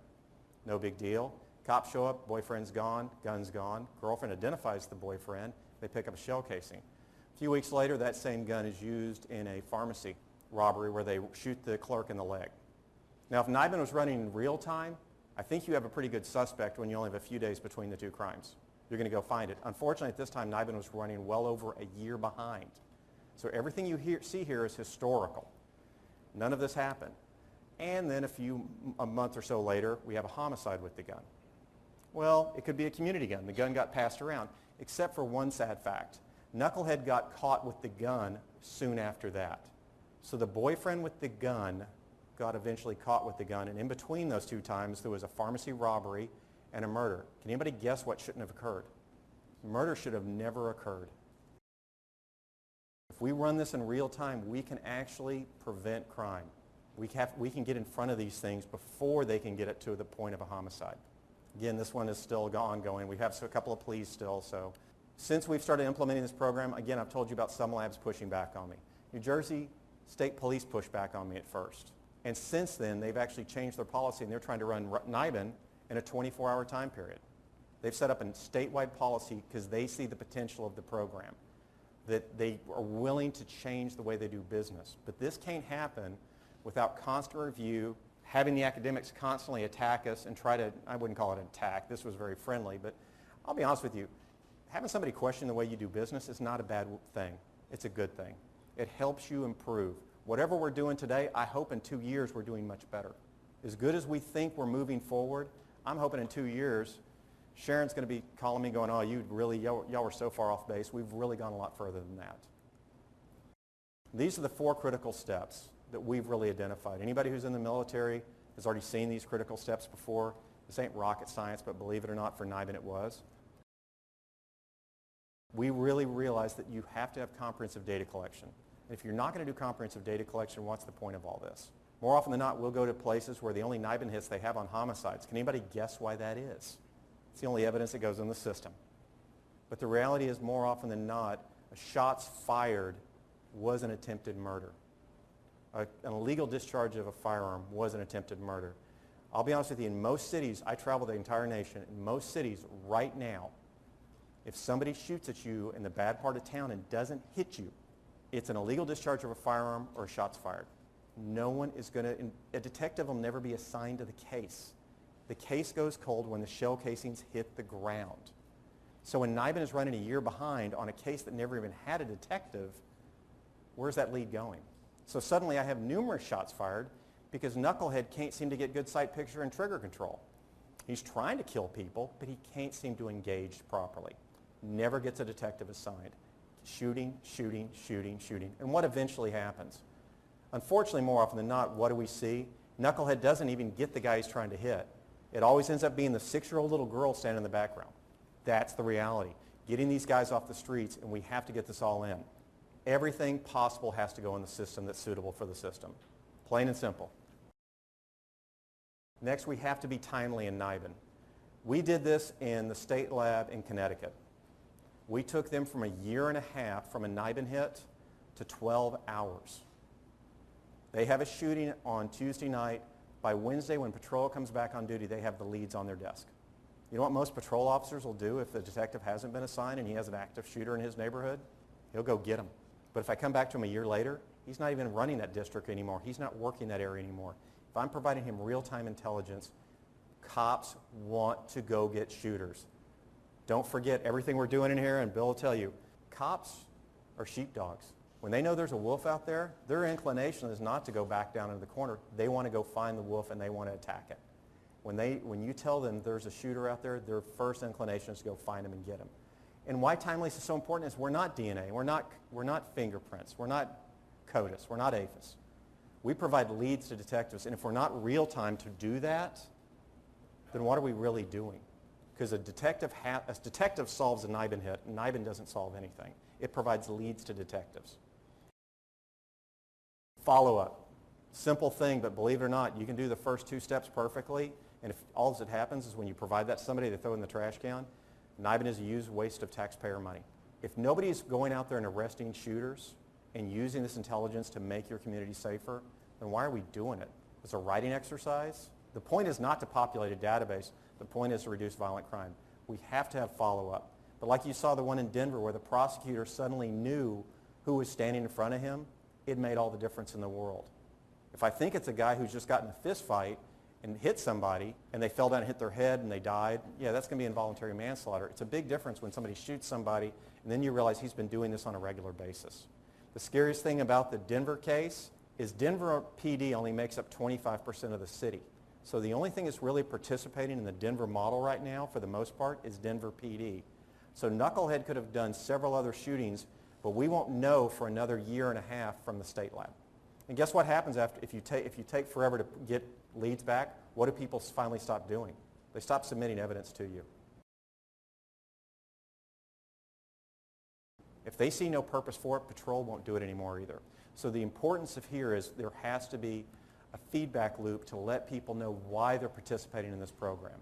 No big deal. Cops show up, boyfriend's gone, gun's gone. Girlfriend identifies the boyfriend. They pick up a shell casing. A few weeks later, that same gun is used in a pharmacy robbery where they shoot the clerk in the leg. Now, if NIBIN was running in real time, I think you have a pretty good suspect when you only have a few days between the 2 crimes. You're going to go find it. Unfortunately, at this time, NIBIN was running well over a year behind. So everything you see here is historical. None of this happened. And then a month or so later, we have a homicide with the gun. Well, it could be a community gun. The gun got passed around, except for one sad fact. Knucklehead got caught with the gun soon after that. So the boyfriend with the gun got eventually caught with the gun, and in between those 2 times, there was a pharmacy robbery and a murder. Can anybody guess what shouldn't have occurred? Murder should have never occurred. If we run this in real time, we can actually prevent crime. We can get in front of these things before they can get it to the point of a homicide. Again, this one is still ongoing. We have a couple of pleas still. So since we've started implementing this program, again, I've told you about some labs pushing back on me. New Jersey State Police pushed back on me at first. And since then, they've actually changed their policy, and they're trying to run NIBIN in a 24-hour time period. They've set up a statewide policy because they see the potential of the program, that they are willing to change the way they do business. But this can't happen without constant review, having the academics constantly attack us and try to, I wouldn't call it an attack, this was very friendly, but I'll be honest with you, having somebody question the way you do business is not a bad thing. It's a good thing. It helps you improve. Whatever we're doing today, I hope in 2 years we're doing much better. As good as we think we're moving forward, I'm hoping in 2 years, Sharon's going to be calling me going, oh, y'all were so far off base. We've really gone a lot further than that. These are the 4 critical steps that we've really identified. Anybody who's in the military has already seen these critical steps before. This ain't rocket science, but believe it or not, for NIBIN it was. We really realized that you have to have comprehensive data collection. And if you're not going to do comprehensive data collection, what's the point of all this? More often than not, we'll go to places where the only NIBIN hits they have on homicides. Can anybody guess why that is? It's the only evidence that goes in the system. But the reality is, more often than not, a shots fired was an attempted murder. An illegal discharge of a firearm was an attempted murder. I'll be honest with you, in most cities, I travel the entire nation, in most cities right now, if somebody shoots at you in the bad part of town and doesn't hit you, it's an illegal discharge of a firearm or a shots fired. No one is going to, a detective will never be assigned to the case. The case goes cold when the shell casings hit the ground. So when NIBIN is running a year behind on a case that never even had a detective, where's that lead going? So suddenly I have numerous shots fired because Knucklehead can't seem to get good sight, picture, and trigger control. He's trying to kill people, but he can't seem to engage properly. Never gets a detective assigned. Shooting, shooting, shooting, shooting. And what eventually happens? Unfortunately, more often than not, what do we see? Knucklehead doesn't even get the guy he's trying to hit. It always ends up being the 6-year-old little girl standing in the background. That's the reality. Getting these guys off the streets, and we have to get this all in. Everything possible has to go in the system that's suitable for the system. Plain and simple. Next, we have to be timely in NIBIN. We did this in the state lab in Connecticut. We took them from a year and a half from a NIBIN hit to 12 hours. They have a shooting on Tuesday night. By Wednesday, when patrol comes back on duty, they have the leads on their desk. You know what most patrol officers will do if the detective hasn't been assigned and he has an active shooter in his neighborhood? He'll go get him. But if I come back to him a year later, he's not even running that district anymore. He's not working that area anymore. If I'm providing him real-time intelligence, cops want to go get shooters. Don't forget everything we're doing in here, and Bill will tell you, cops are sheepdogs. When they know there's a wolf out there, their inclination is not to go back down into the corner. They want to go find the wolf and they want to attack it. When you tell them there's a shooter out there, their first inclination is to go find him and get him. And why timeliness is so important is we're not DNA, we're not fingerprints, we're not CODIS, we're not APHIS. We provide leads to detectives, and if we're not real time to do that, then what are we really doing? Because a detective solves a NIBIN hit, and NIBIN doesn't solve anything. It provides leads to detectives. Follow-up. Simple thing, but believe it or not, you can do the first 2 steps perfectly, and if all that happens is when you provide that to somebody, they throw it in the trash can, NIBIN is a used waste of taxpayer money. If nobody's going out there and arresting shooters and using this intelligence to make your community safer, then why are we doing it? It's a writing exercise. The point is not to populate a database. The point is to reduce violent crime. We have to have follow-up. But like you saw the one in Denver where the prosecutor suddenly knew who was standing in front of him, it made all the difference in the world. If I think it's a guy who's just gotten in a fist fight and hit somebody and they fell down and hit their head and they died, yeah, that's going to be involuntary manslaughter. It's a big difference when somebody shoots somebody and then you realize he's been doing this on a regular basis. The scariest thing about the Denver case is Denver PD only makes up 25% of the city. So the only thing that's really participating in the Denver model right now, for the most part, is Denver PD. So Knucklehead could have done several other shootings, but we won't know for another year and a half from the state lab. And guess what happens if you take forever to get leads back? What do people finally stop doing? They stop submitting evidence to you. If they see no purpose for it, patrol won't do it anymore either. So the importance of here is there has to be a feedback loop to let people know why they're participating in this program.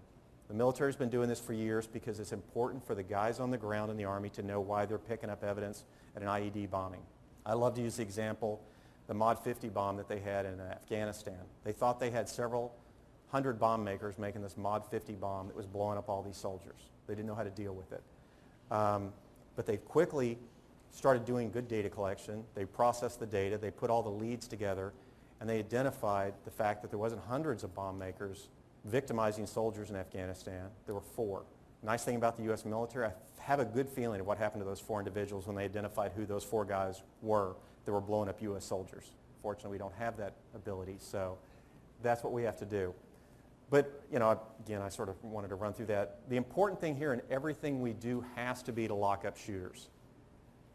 The military's been doing this for years because it's important for the guys on the ground in the Army to know why they're picking up evidence at an IED bombing. I love to use the example, the Mod 50 bomb that they had in Afghanistan. They thought they had several hundred bomb makers making this Mod 50 bomb that was blowing up all these soldiers. They didn't know how to deal with it. But they quickly started doing good data collection. They processed the data, they put all the leads together, and they identified the fact that there wasn't hundreds of bomb makers victimizing soldiers in Afghanistan. There were 4. Nice thing about the U.S. military, I have a good feeling of what happened to those 4 individuals when they identified who those 4 guys were that were blowing up U.S. soldiers. Fortunately, we don't have that ability, so that's what we have to do. But, you know, again, I sort of wanted to run through that. The important thing here in everything we do has to be to lock up shooters.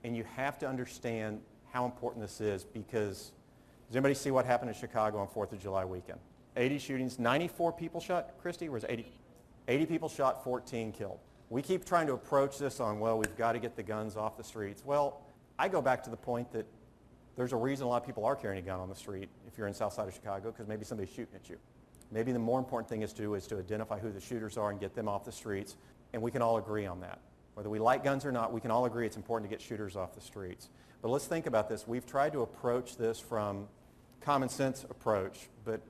And you have to understand how important this is because does anybody see what happened in Chicago on 4th of July weekend? 80 shootings, 94 people shot, Christy? Or was it 80 people shot, 14 killed. We keep trying to approach this on, well, we've got to get the guns off the streets. Well, I go back to the point that there's a reason a lot of people are carrying a gun on the street if you're in south side of Chicago because maybe somebody's shooting at you. Maybe the more important thing is to identify who the shooters are and get them off the streets, and we can all agree on that. Whether we like guns or not, we can all agree it's important to get shooters off the streets. But let's think about this. We've tried to approach this from common sense approach, but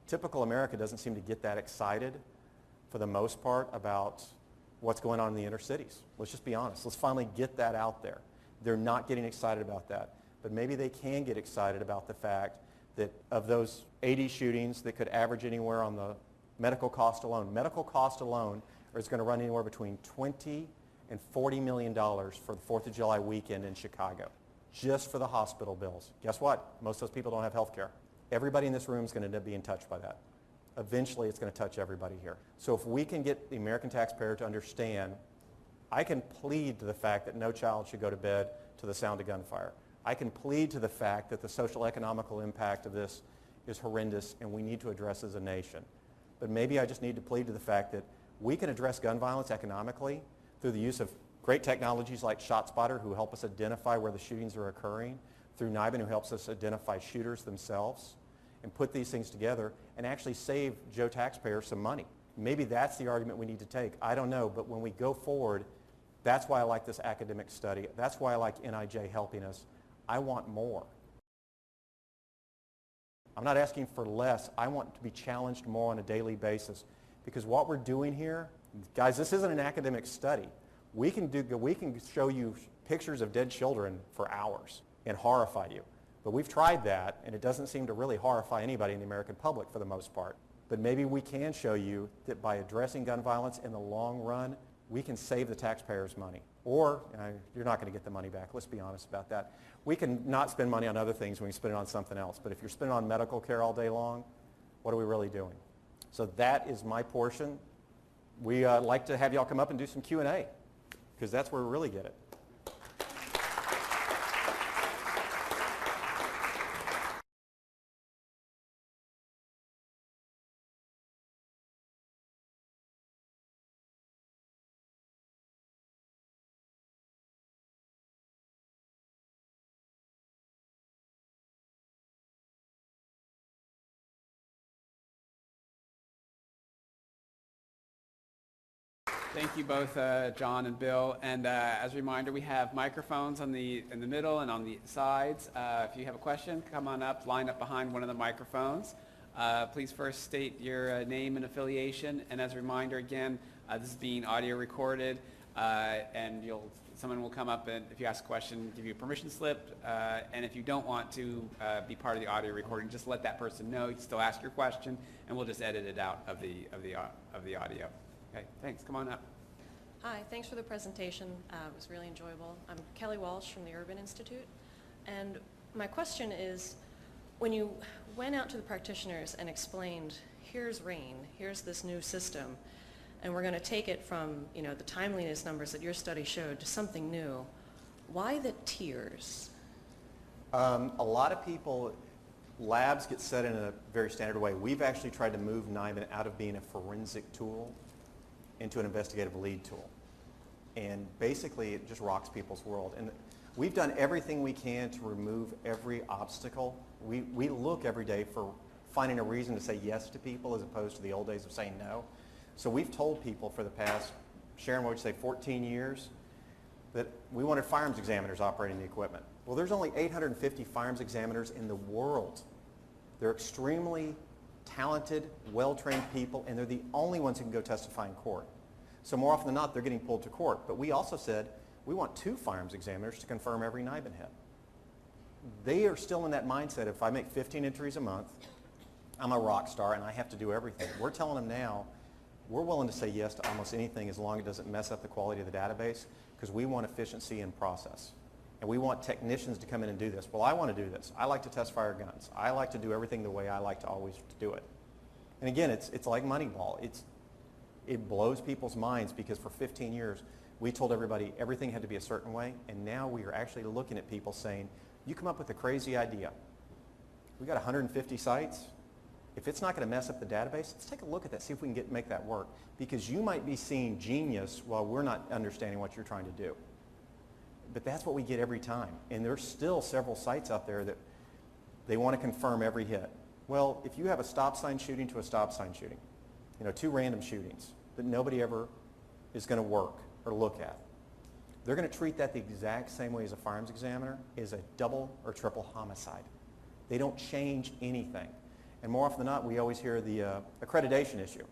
typical America doesn't seem to get that excited for the most part about what's going on in the inner cities. Let's just be honest. Let's finally get that out there. They're not getting excited about that. But maybe they can get excited about the fact that of those 80 shootings that could average anywhere on the medical cost alone is going to run anywhere between $20 and $40 million for the 4th of July weekend in Chicago, just for the hospital bills. Guess what? Most of those people don't have health care. Everybody in this room is going to end up being touched by that. Eventually, it's going to touch everybody here. So if we can get the American taxpayer to understand, I can plead to the fact that no child should go to bed to the sound of gunfire. I can plead to the fact that the social economical impact of this is horrendous and we need to address as a nation. But maybe I just need to plead to the fact that we can address gun violence economically through the use of great technologies like ShotSpotter, who help us identify where the shootings are occurring, through NIBIN, who helps us identify shooters themselves, and put these things together and actually save Joe taxpayers some money. Maybe that's the argument we need to take. I don't know, but when we go forward, that's why I like this academic study. That's why I like NIJ helping us. I want more. I'm not asking for less. I want to be challenged more on a daily basis because what we're doing here, guys, this isn't an academic study. We can show you pictures of dead children for hours and horrify you. But we've tried that, and it doesn't seem to really horrify anybody in the American public for the most part. But maybe we can show you that by addressing gun violence in the long run, we can save the taxpayers money. Or you're not going to get the money back. Let's be honest about that. We can not spend money on other things when we spend it on something else. But if you're spending on medical care all day long, what are we really doing? So that is my portion. We like to have y'all come up and do some Q&A because that's where we really get it. Thank you both, John and Bill. And as a reminder, we have microphones in the middle and on the sides. If you have a question, come on up, line up behind one of the microphones. Please first state your name and affiliation. And as a reminder, again, this is being audio recorded, and someone will come up and, if you ask a question, give you a permission slip. And if you don't want to be part of the audio recording, just let that person know. You can still ask your question, and we'll just edit it out of the audio. Okay, thanks. Come on up. Hi, thanks for the presentation. It was really enjoyable. I'm Kelly Walsh from the Urban Institute. And my question is, when you went out to the practitioners and explained, here's RAIN, here's this new system, and we're going to take it from, the timeliness numbers that your study showed to something new, why the tiers? A lot of people, labs get set in a very standard way. We've actually tried to move NIBIN out of being a forensic tool into an investigative lead tool. And basically, it just rocks people's world. And we've done everything we can to remove every obstacle. We look every day for finding a reason to say yes to people as opposed to the old days of saying no. So we've told people for the past, Sharon, what would you say, 14 years, that we wanted firearms examiners operating the equipment. Well, there's only 850 firearms examiners in the world. They're extremely talented, well-trained people, and they're the only ones who can go testify in court. So more often than not, they're getting pulled to court. But we also said, we want 2 firearms examiners to confirm every NIBIN hit. They are still in that mindset, if I make 15 entries a month, I'm a rock star and I have to do everything. We're telling them now, we're willing to say yes to almost anything as long as it doesn't mess up the quality of the database, because we want efficiency in process. And we want technicians to come in and do this. Well, I want to do this. I like to test fire guns. I like to do everything the way I like to always do it. And again, it's like Moneyball. It blows people's minds, because for 15 years, we told everybody everything had to be a certain way, and now we are actually looking at people saying, you come up with a crazy idea. We've got 150 sites. If it's not going to mess up the database, let's take a look at that, see if we can make that work, because you might be seeing genius while we're not understanding what you're trying to do. But that's what we get every time. And there's still several sites out there that they want to confirm every hit. Well, if you have a stop sign shooting to a stop sign shooting, 2 random shootings that nobody ever is going to work or look at, they're going to treat that the exact same way as a firearms examiner, is a double or triple homicide. They don't change anything. And more often than not, we always hear the accreditation issue.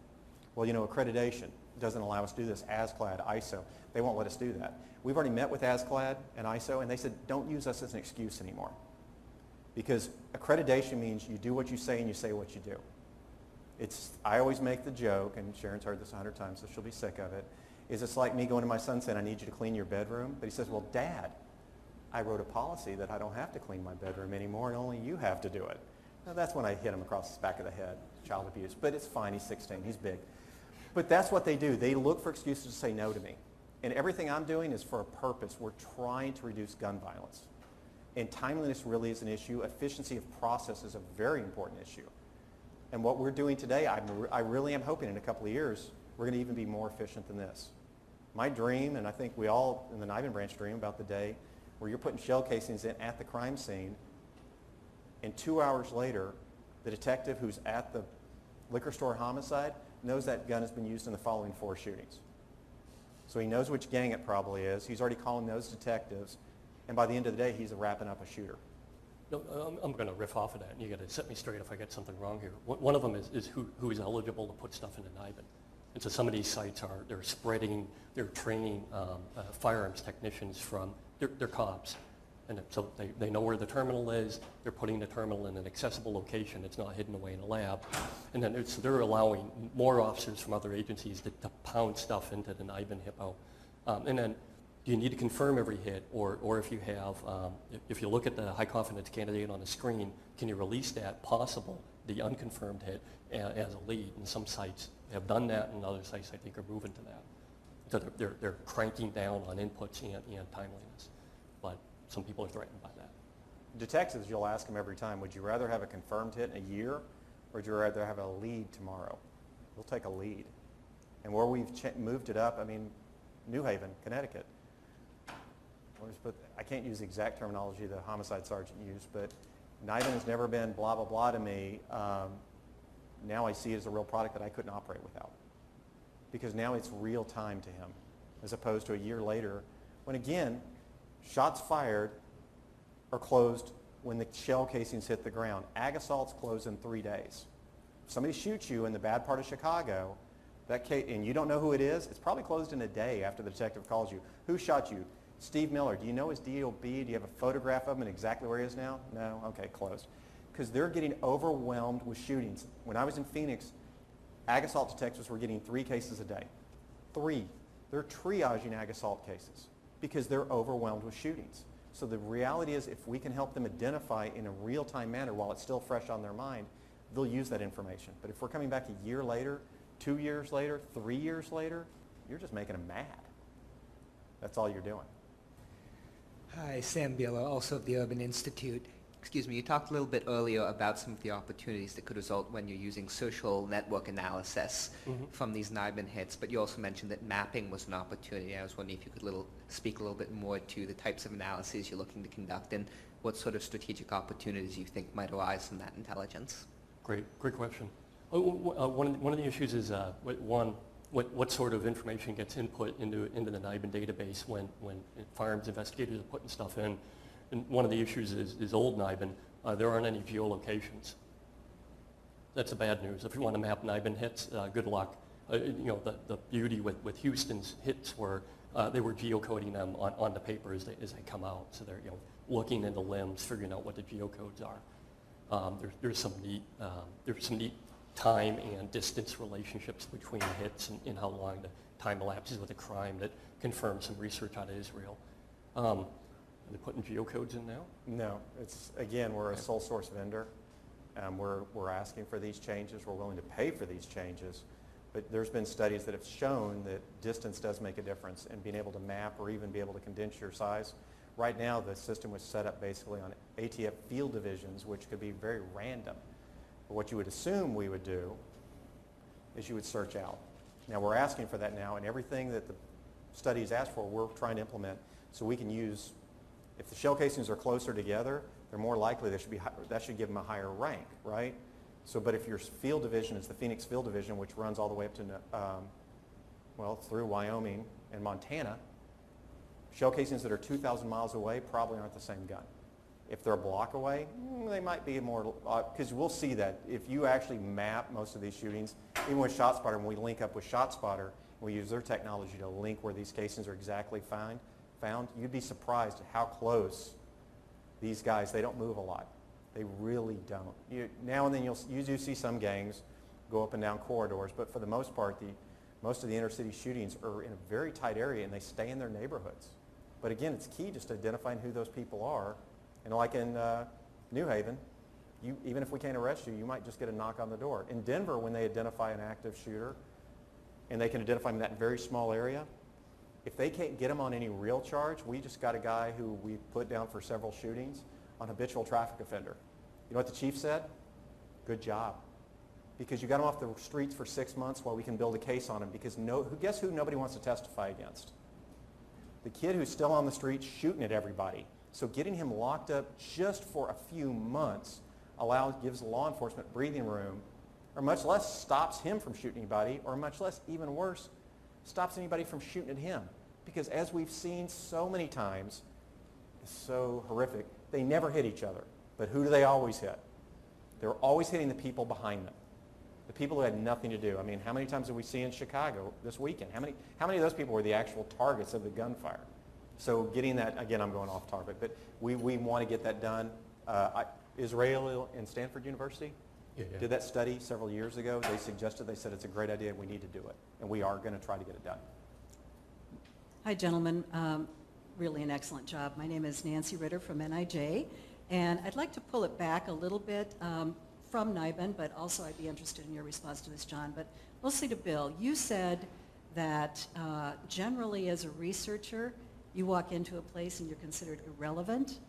Well, accreditation doesn't allow us to do this. ASCLD, ISO, they won't let us do that. We've already met with ASCLD and ISO, and they said, don't use us as an excuse anymore. Because accreditation means you do what you say and you say what you do. I always make the joke, and Sharon's heard this 100 times, so she'll be sick of it, is it's like me going to my son saying, I need you to clean your bedroom. But he says, well, Dad, I wrote a policy that I don't have to clean my bedroom anymore, and only you have to do it. Now, that's when I hit him across the back of the head, child abuse. But it's fine, he's 16, he's big. But that's what they do. They look for excuses to say no to me. And everything I'm doing is for a purpose. We're trying to reduce gun violence. And timeliness really is an issue. Efficiency of process is a very important issue. And what we're doing today, I really am hoping in a couple of years, we're going to even be more efficient than this. My dream, and I think we all in the NIBIN branch dream about the day where you're putting shell casings in at the crime scene, and 2 hours later, the detective who's at the liquor store homicide knows that gun has been used in the following 4 shootings. So he knows which gang it probably is. He's already calling those detectives, and by the end of the day, he's wrapping up a shooter. No, I'm going to riff off of that, and you got to set me straight if I get something wrong here. One of them is who is eligible to put stuff into NIBIN. And so some of these sites they're training firearms technicians from, they're cops. And so they know where the terminal is, they're putting the terminal in an accessible location, it's not hidden away in a lab. And then so they're allowing more officers from other agencies to pound stuff into the NIBIN hippo. And then do you need to confirm every hit, or if you have, if you look at the high confidence candidate on the screen, can you release that possible, the unconfirmed hit, as a lead? And some sites have done that, and other sites I think are moving to that. So they're cranking down on inputs and timeliness. But some people are threatened by that. Detectives, you'll ask them every time, would you rather have a confirmed hit in a year, or would you rather have a lead tomorrow? We'll take a lead. And where we've moved it up, I mean, New Haven, Connecticut. I can't use the exact terminology the homicide sergeant used, but NIBIN has never been blah, blah, blah to me. Now I see it as a real product that I couldn't operate without. Because now it's real time to him, as opposed to a year later, when again, shots fired are closed when the shell casings hit the ground. Ag assaults close in 3 days. If somebody shoots you in the bad part of Chicago, and you don't know who it is, it's probably closed in a day after the detective calls you. Who shot you? Steve Miller. Do you know his DOB? Do you have a photograph of him and exactly where he is now? No? Okay, closed. Because they're getting overwhelmed with shootings. When I was in Phoenix, ag assault detectives were getting 3 cases a day. 3. They're triaging ag assault cases because they're overwhelmed with shootings. So the reality is, if we can help them identify in a real-time manner while it's still fresh on their mind, they'll use that information. But if we're coming back a year later, 2 years later, 3 years later, you're just making them mad. That's all you're doing. Hi, Sam Biela, also of the Urban Institute. Excuse me, you talked a little bit earlier about some of the opportunities that could result when you're using social network analysis from these NIBIN hits, but you also mentioned that mapping was an opportunity. I was wondering if you could speak a little bit more to the types of analyses you're looking to conduct and what sort of strategic opportunities you think might arise from that intelligence. Great question. One of the issues is, what sort of information gets input into the NIBIN database when firearms investigators are putting stuff in. And one of the issues is old NIBIN, there aren't any geolocations. That's the bad news. If you want to map NIBIN hits, good luck. The beauty with Houston's hits were they were geocoding them on the paper as they come out. So they're looking into limbs, figuring out what the geocodes are. There's some neat time and distance relationships between hits and how long the time elapses with a crime that confirms some research out of Israel. Are they putting geocodes in now? No. Again, we're a sole source vendor. We're asking for these changes. We're willing to pay for these changes. But there's been studies that have shown that distance does make a difference in being able to map or even be able to condense your size. Right now, the system was set up basically on ATF field divisions, which could be very random. But what you would assume we would do is you would search out. Now, we're asking for that now, and everything that the studies asked for, we're trying to implement so we can use. If the shell casings are closer together, they're more likely that should give them a higher rank, right? So, but if your field division is the Phoenix Field Division, which runs all the way up to, through Wyoming and Montana, shell casings that are 2,000 miles away probably aren't the same gun. If they're a block away, they might be more, because we'll see that. If you actually map most of these shootings, even with ShotSpotter, when we link up with ShotSpotter, we use their technology to link where these casings are exactly found, you'd be surprised at how close these guys, they don't move a lot. They really don't. Now and then you do see some gangs go up and down corridors, but for the most part, most of the inner city shootings are in a very tight area and they stay in their neighborhoods. But again, it's key just identifying who those people are. And like in New Haven, even if we can't arrest you, you might just get a knock on the door. In Denver, when they identify an active shooter, and they can identify him in that very small area, if they can't get him on any real charge, we just got a guy who we put down for several shootings on habitual traffic offender. You know what the chief said? Good job. Because you got him off the streets for 6 months while we can build a case on him, because guess who nobody wants to testify against? The kid who's still on the street shooting at everybody. So getting him locked up just for a few months gives law enforcement breathing room, or much less stops him from shooting anybody, or much less, even worse, stops anybody from shooting at him. Because as we've seen so many times, it's so horrific, they never hit each other. But who do they always hit? They're always hitting the people behind them. The people who had nothing to do. I mean, how many times have we seen in Chicago this weekend? How many of those people were the actual targets of the gunfire? So getting that, again, I'm going off topic, but we want to get that done. Israel and Stanford University did that study several years ago. They said it's a great idea, we need to do it. And we are going to try to get it done. Hi, gentlemen. Really an excellent job. My name is Nancy Ritter from NIJ, and I'd like to pull it back a little bit from NIBIN, but also I'd be interested in your response to this, John. But mostly to Bill. You said that generally as a researcher, you walk into a place and you're considered irrelevant.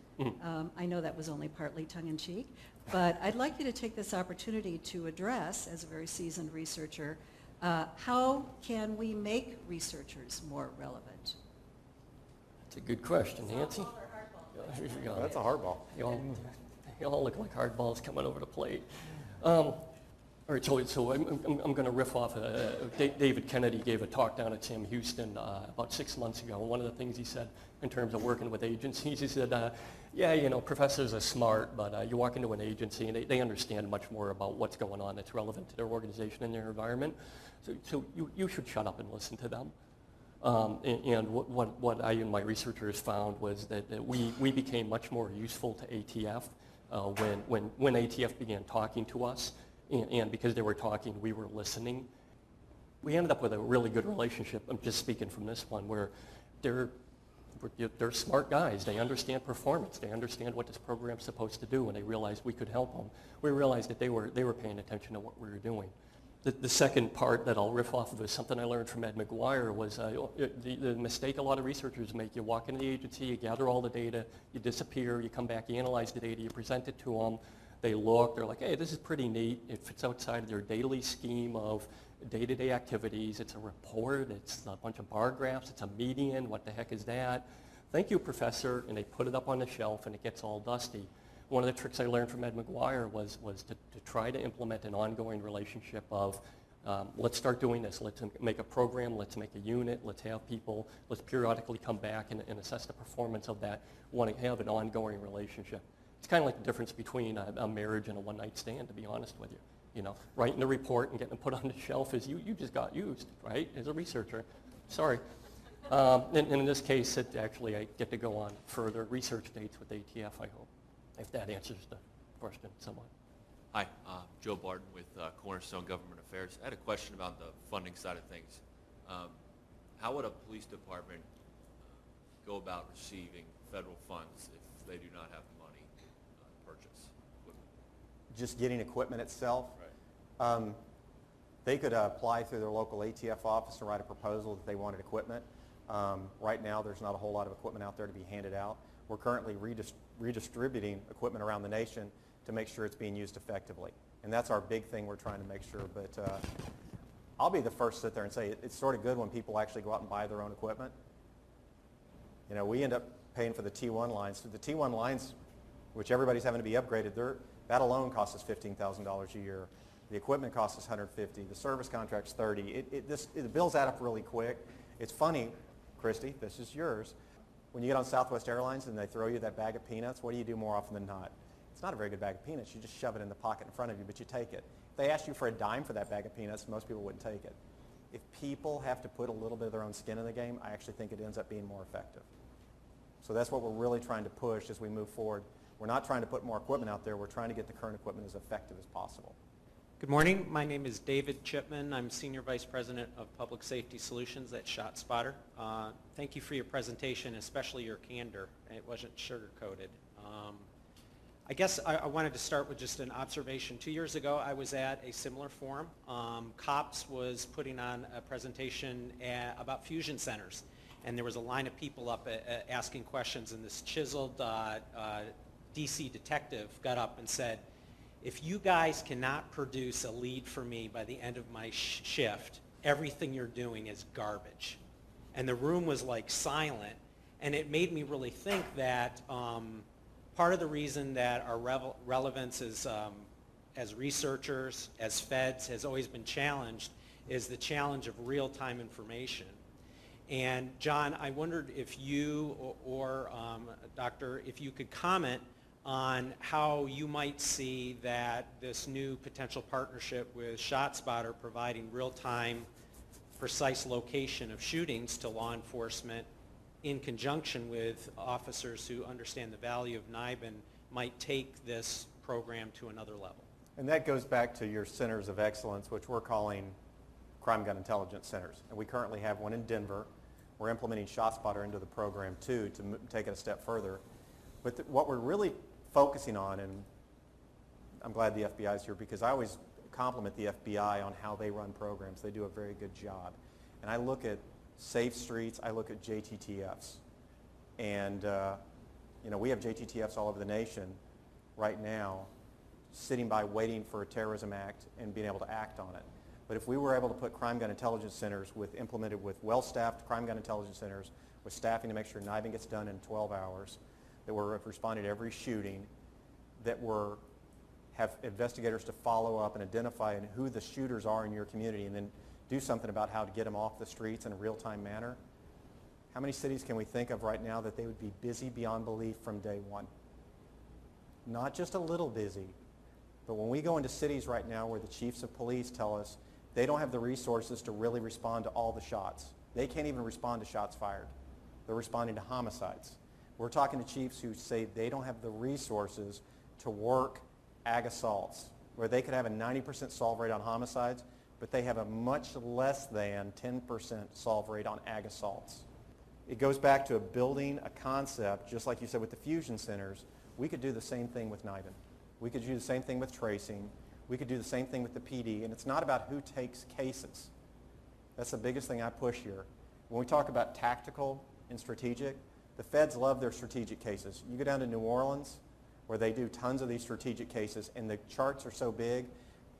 I know that was only partly tongue-in-cheek, but I'd like you to take this opportunity to address, as a very seasoned researcher, how can we make researchers more relevant? That's a good question, Nancy. That's a hard ball. You all look like hard balls coming over the plate. All right, so I'm going to riff off. David Kennedy gave a talk down at Sam Houston about 6 months ago. One of the things he said in terms of working with agencies, he said, yeah, you know, professors are smart, but you walk into an agency and they understand much more about what's going on that's relevant to their organization and their environment. So you should shut up and listen to them. And what I and my researchers found was that we became much more useful to ATF when ATF began talking to us. And because they were talking, we were listening. We ended up with a really good relationship. I'm just speaking from this one, where they're smart guys. They understand performance. They understand what this program's supposed to do, and they realized we could help them. We realized that they were paying attention to what we were doing. The second part that I'll riff off of is something I learned from Ed McGuire was the mistake a lot of researchers make. You walk into the agency, you gather all the data, you disappear, you come back, you analyze the data, you present it to them. They look, they're like, hey, this is pretty neat. It fits outside of their daily scheme of day-to-day activities. It's a report, it's a bunch of bar graphs, it's a median, what the heck is that? Thank you, professor, and they put it up on the shelf and it gets all dusty. One of the tricks I learned from Ed McGuire was to try to implement an ongoing relationship of, let's start doing this, let's make a program, let's make a unit, let's have people, let's periodically come back and assess the performance of that. We want to have an ongoing relationship. It's kind of like the difference between a marriage and a one-night stand, to be honest with you. You know, writing a report and getting it put on the shelf is you just got used, right, as a researcher. Sorry. And in this case, actually I get to go on further research dates with ATF, I hope, if that answers the question somewhat. Hi, Joe Barton with Cornerstone Government Affairs. I had a question about the funding side of things. How would a police department go about receiving federal funds if they do not have the money to purchase equipment? Just getting equipment itself. Right. They could apply through their local ATF office and write a proposal that they wanted equipment. Right now, there's not a whole lot of equipment out there to be handed out. We're currently redistributing equipment around the nation to make sure it's being used effectively. And that's our big thing we're trying to make sure. But I'll be the first to sit there and say it's sort of good when people actually go out and buy their own equipment. You know, we end up paying for the T1 lines. So the T1 lines, which everybody's having to be upgraded, that alone costs us $15,000 a year. The equipment costs us $150,000. The service contract's $30,000. The bills add up really quick. It's funny, Christy, this is yours. When you get on Southwest Airlines and they throw you that bag of peanuts, what do you do more often than not? It's not a very good bag of peanuts. You just shove it in the pocket in front of you, but you take it. If they asked you for a dime for that bag of peanuts, most people wouldn't take it. If people have to put a little bit of their own skin in the game, I actually think it ends up being more effective. So that's what we're really trying to push as we move forward. We're not trying to put more equipment out there. We're trying to get the current equipment as effective as possible. Good morning. My name is David Chipman. I'm Senior Vice President of Public Safety Solutions at ShotSpotter. Thank you for your presentation, especially your candor. It wasn't sugar-coated. I guess I wanted to start with just an observation. 2 years ago, I was at a similar forum. COPS was putting on a presentation about fusion centers, and there was a line of people up asking questions, and this chiseled DC detective got up and said, if you guys cannot produce a lead for me by the end of my shift, everything you're doing is garbage. And the room was like silent, and it made me really think that part of the reason that our relevance as researchers, as feds, has always been challenged is the challenge of real-time information. And John, I wondered if you or Doctor, if you could comment on how you might see that this new potential partnership with ShotSpotter providing real-time, precise location of shootings to law enforcement in conjunction with officers who understand the value of NIBIN might take this program to another level. And that goes back to your centers of excellence, which we're calling crime gun intelligence centers. And we currently have one in Denver. We're implementing ShotSpotter into the program too to take it a step further. But what we're really focusing on, and I'm glad the FBI is here because I always compliment the FBI on how they run programs. They do a very good job. and I look at safe streets, I look at JTTFs. And we have JTTFs all over the nation right now, sitting by waiting for a terrorism act and being able to act on it. But if we were able to put crime gun intelligence centers implemented with well-staffed crime gun intelligence centers with staffing to make sure NIBIN gets done in 12 hours, that we're responding to every shooting, that have investigators to follow up and identify who the shooters are in your community, and then do something about how to get them off the streets in a real-time manner. How many cities can we think of right now that they would be busy beyond belief from day one? Not just a little busy, but when we go into cities right now where the chiefs of police tell us they don't have the resources to really respond to all the shots. They can't even respond to shots fired. They're responding to homicides. We're talking to chiefs who say they don't have the resources to work ag assaults, where they could have a 90% solve rate on homicides, but they have a much less than 10% solve rate on ag assaults. It goes back to building a concept, just like you said with the fusion centers. We could do the same thing with NIBIN. We could do the same thing with tracing. We could do the same thing with the PD, and it's not about who takes cases. That's the biggest thing I push here. When we talk about tactical and strategic, the feds love their strategic cases. You go down to New Orleans, where they do tons of these strategic cases, and the charts are so big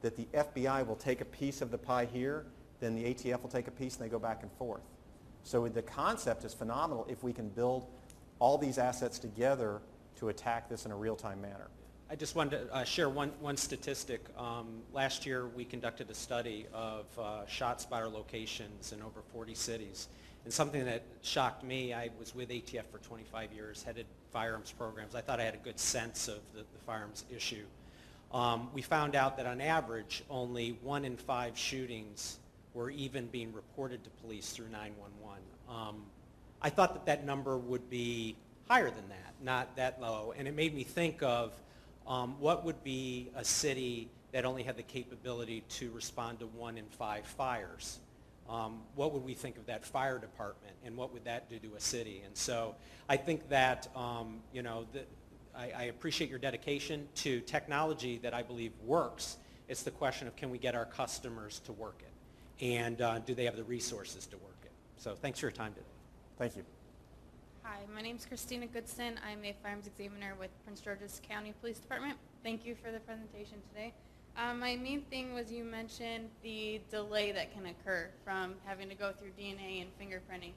that the FBI will take a piece of the pie here, then the ATF will take a piece, and they go back and forth. So the concept is phenomenal if we can build all these assets together to attack this in a real-time manner. I just wanted to share one statistic. Last year we conducted a study of shot spotter locations in over 40 cities. And something that shocked me, I was with ATF for 25 years, headed firearms programs. I thought I had a good sense of the firearms issue. We found out that on average only 1 in 5 shootings were even being reported to police through 911. I thought that number would be higher than that, not that low. And it made me think of what would be a city that only had the capability to respond to 1 in 5 fires. What would we think of that fire department, and what would that do to a city? And so I think that, I appreciate your dedication to technology that I believe works. It's the question of, can we get our customers to work it? And do they have the resources to work it? So thanks for your time today. Thank you. Hi, my name is Christina Goodson. I'm a Firearms Examiner with Prince George's County Police Department. Thank you for the presentation today. My main thing was you mentioned the delay that can occur from having to go through DNA and fingerprinting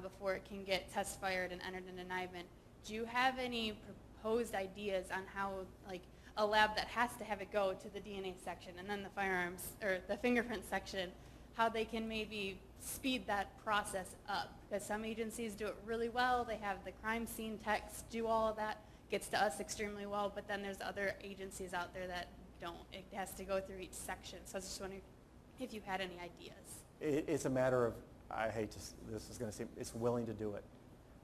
before it can get test fired and entered into NIBIN. Do you have any proposed ideas on how, like, a lab that has to have it go to the DNA section and then the firearms or the fingerprint section, how they can maybe speed that process up? Because some agencies do it really well. They have the crime scene techs do all of that, gets to us extremely well, but then there's other agencies out there that don't. It has to go through each section. So I was just wondering if you had any ideas. It's a matter of, I hate to, this is going to seem, it's willing to do it.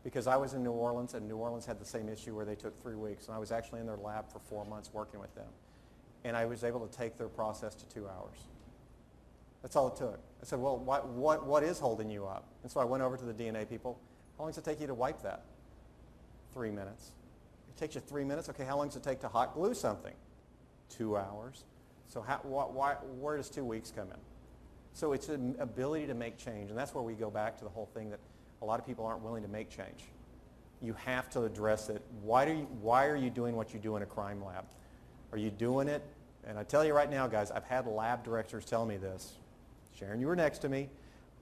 Because I was in New Orleans, and New Orleans had the same issue where they took 3 weeks, and I was actually in their lab for 4 months working with them. And I was able to take their process to 2 hours. That's all it took. I said, well, what is holding you up? And so I went over to the DNA people. How long does it take you to wipe that? 3 minutes. It takes you 3 minutes? Okay, how long does it take to hot glue something? 2 hours. So where does 2 weeks come in? So it's an ability to make change, and that's where we go back to the whole thing that a lot of people aren't willing to make change. You have to address it. Why are you doing what you do in a crime lab? Are you doing it? And I tell you right now, guys, I've had lab directors tell me this. Sharon, you were next to me.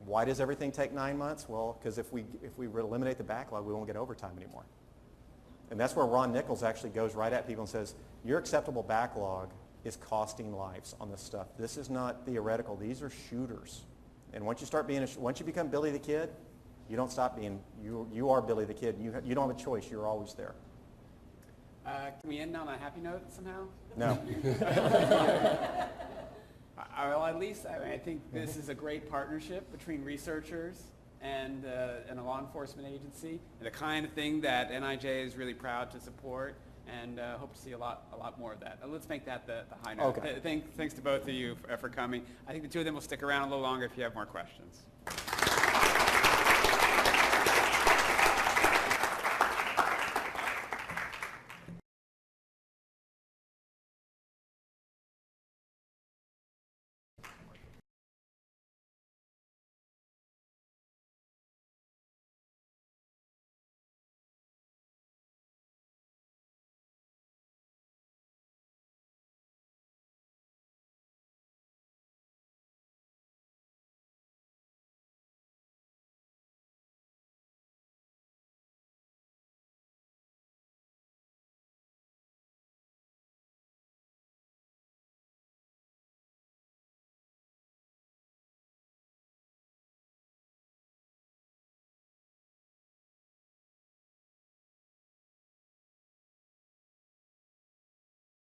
Why does everything take 9 months? Well, because if we eliminate the backlog, we won't get overtime anymore. And that's where Ron Nichols actually goes right at people and says, your acceptable backlog is costing lives on this stuff. This is not theoretical. These are shooters. And once you become Billy the Kid, you don't stop being, you are Billy the Kid. You don't have a choice. You're always there. Can we end on a happy note somehow? No. Well, at least I think this is a great partnership between researchers and a law enforcement agency, the kind of thing that NIJ is really proud to support, and hope to see a lot more of that. Let's make that the high note. Okay. Thanks to both of you for coming. I think the two of them will stick around a little longer if you have more questions.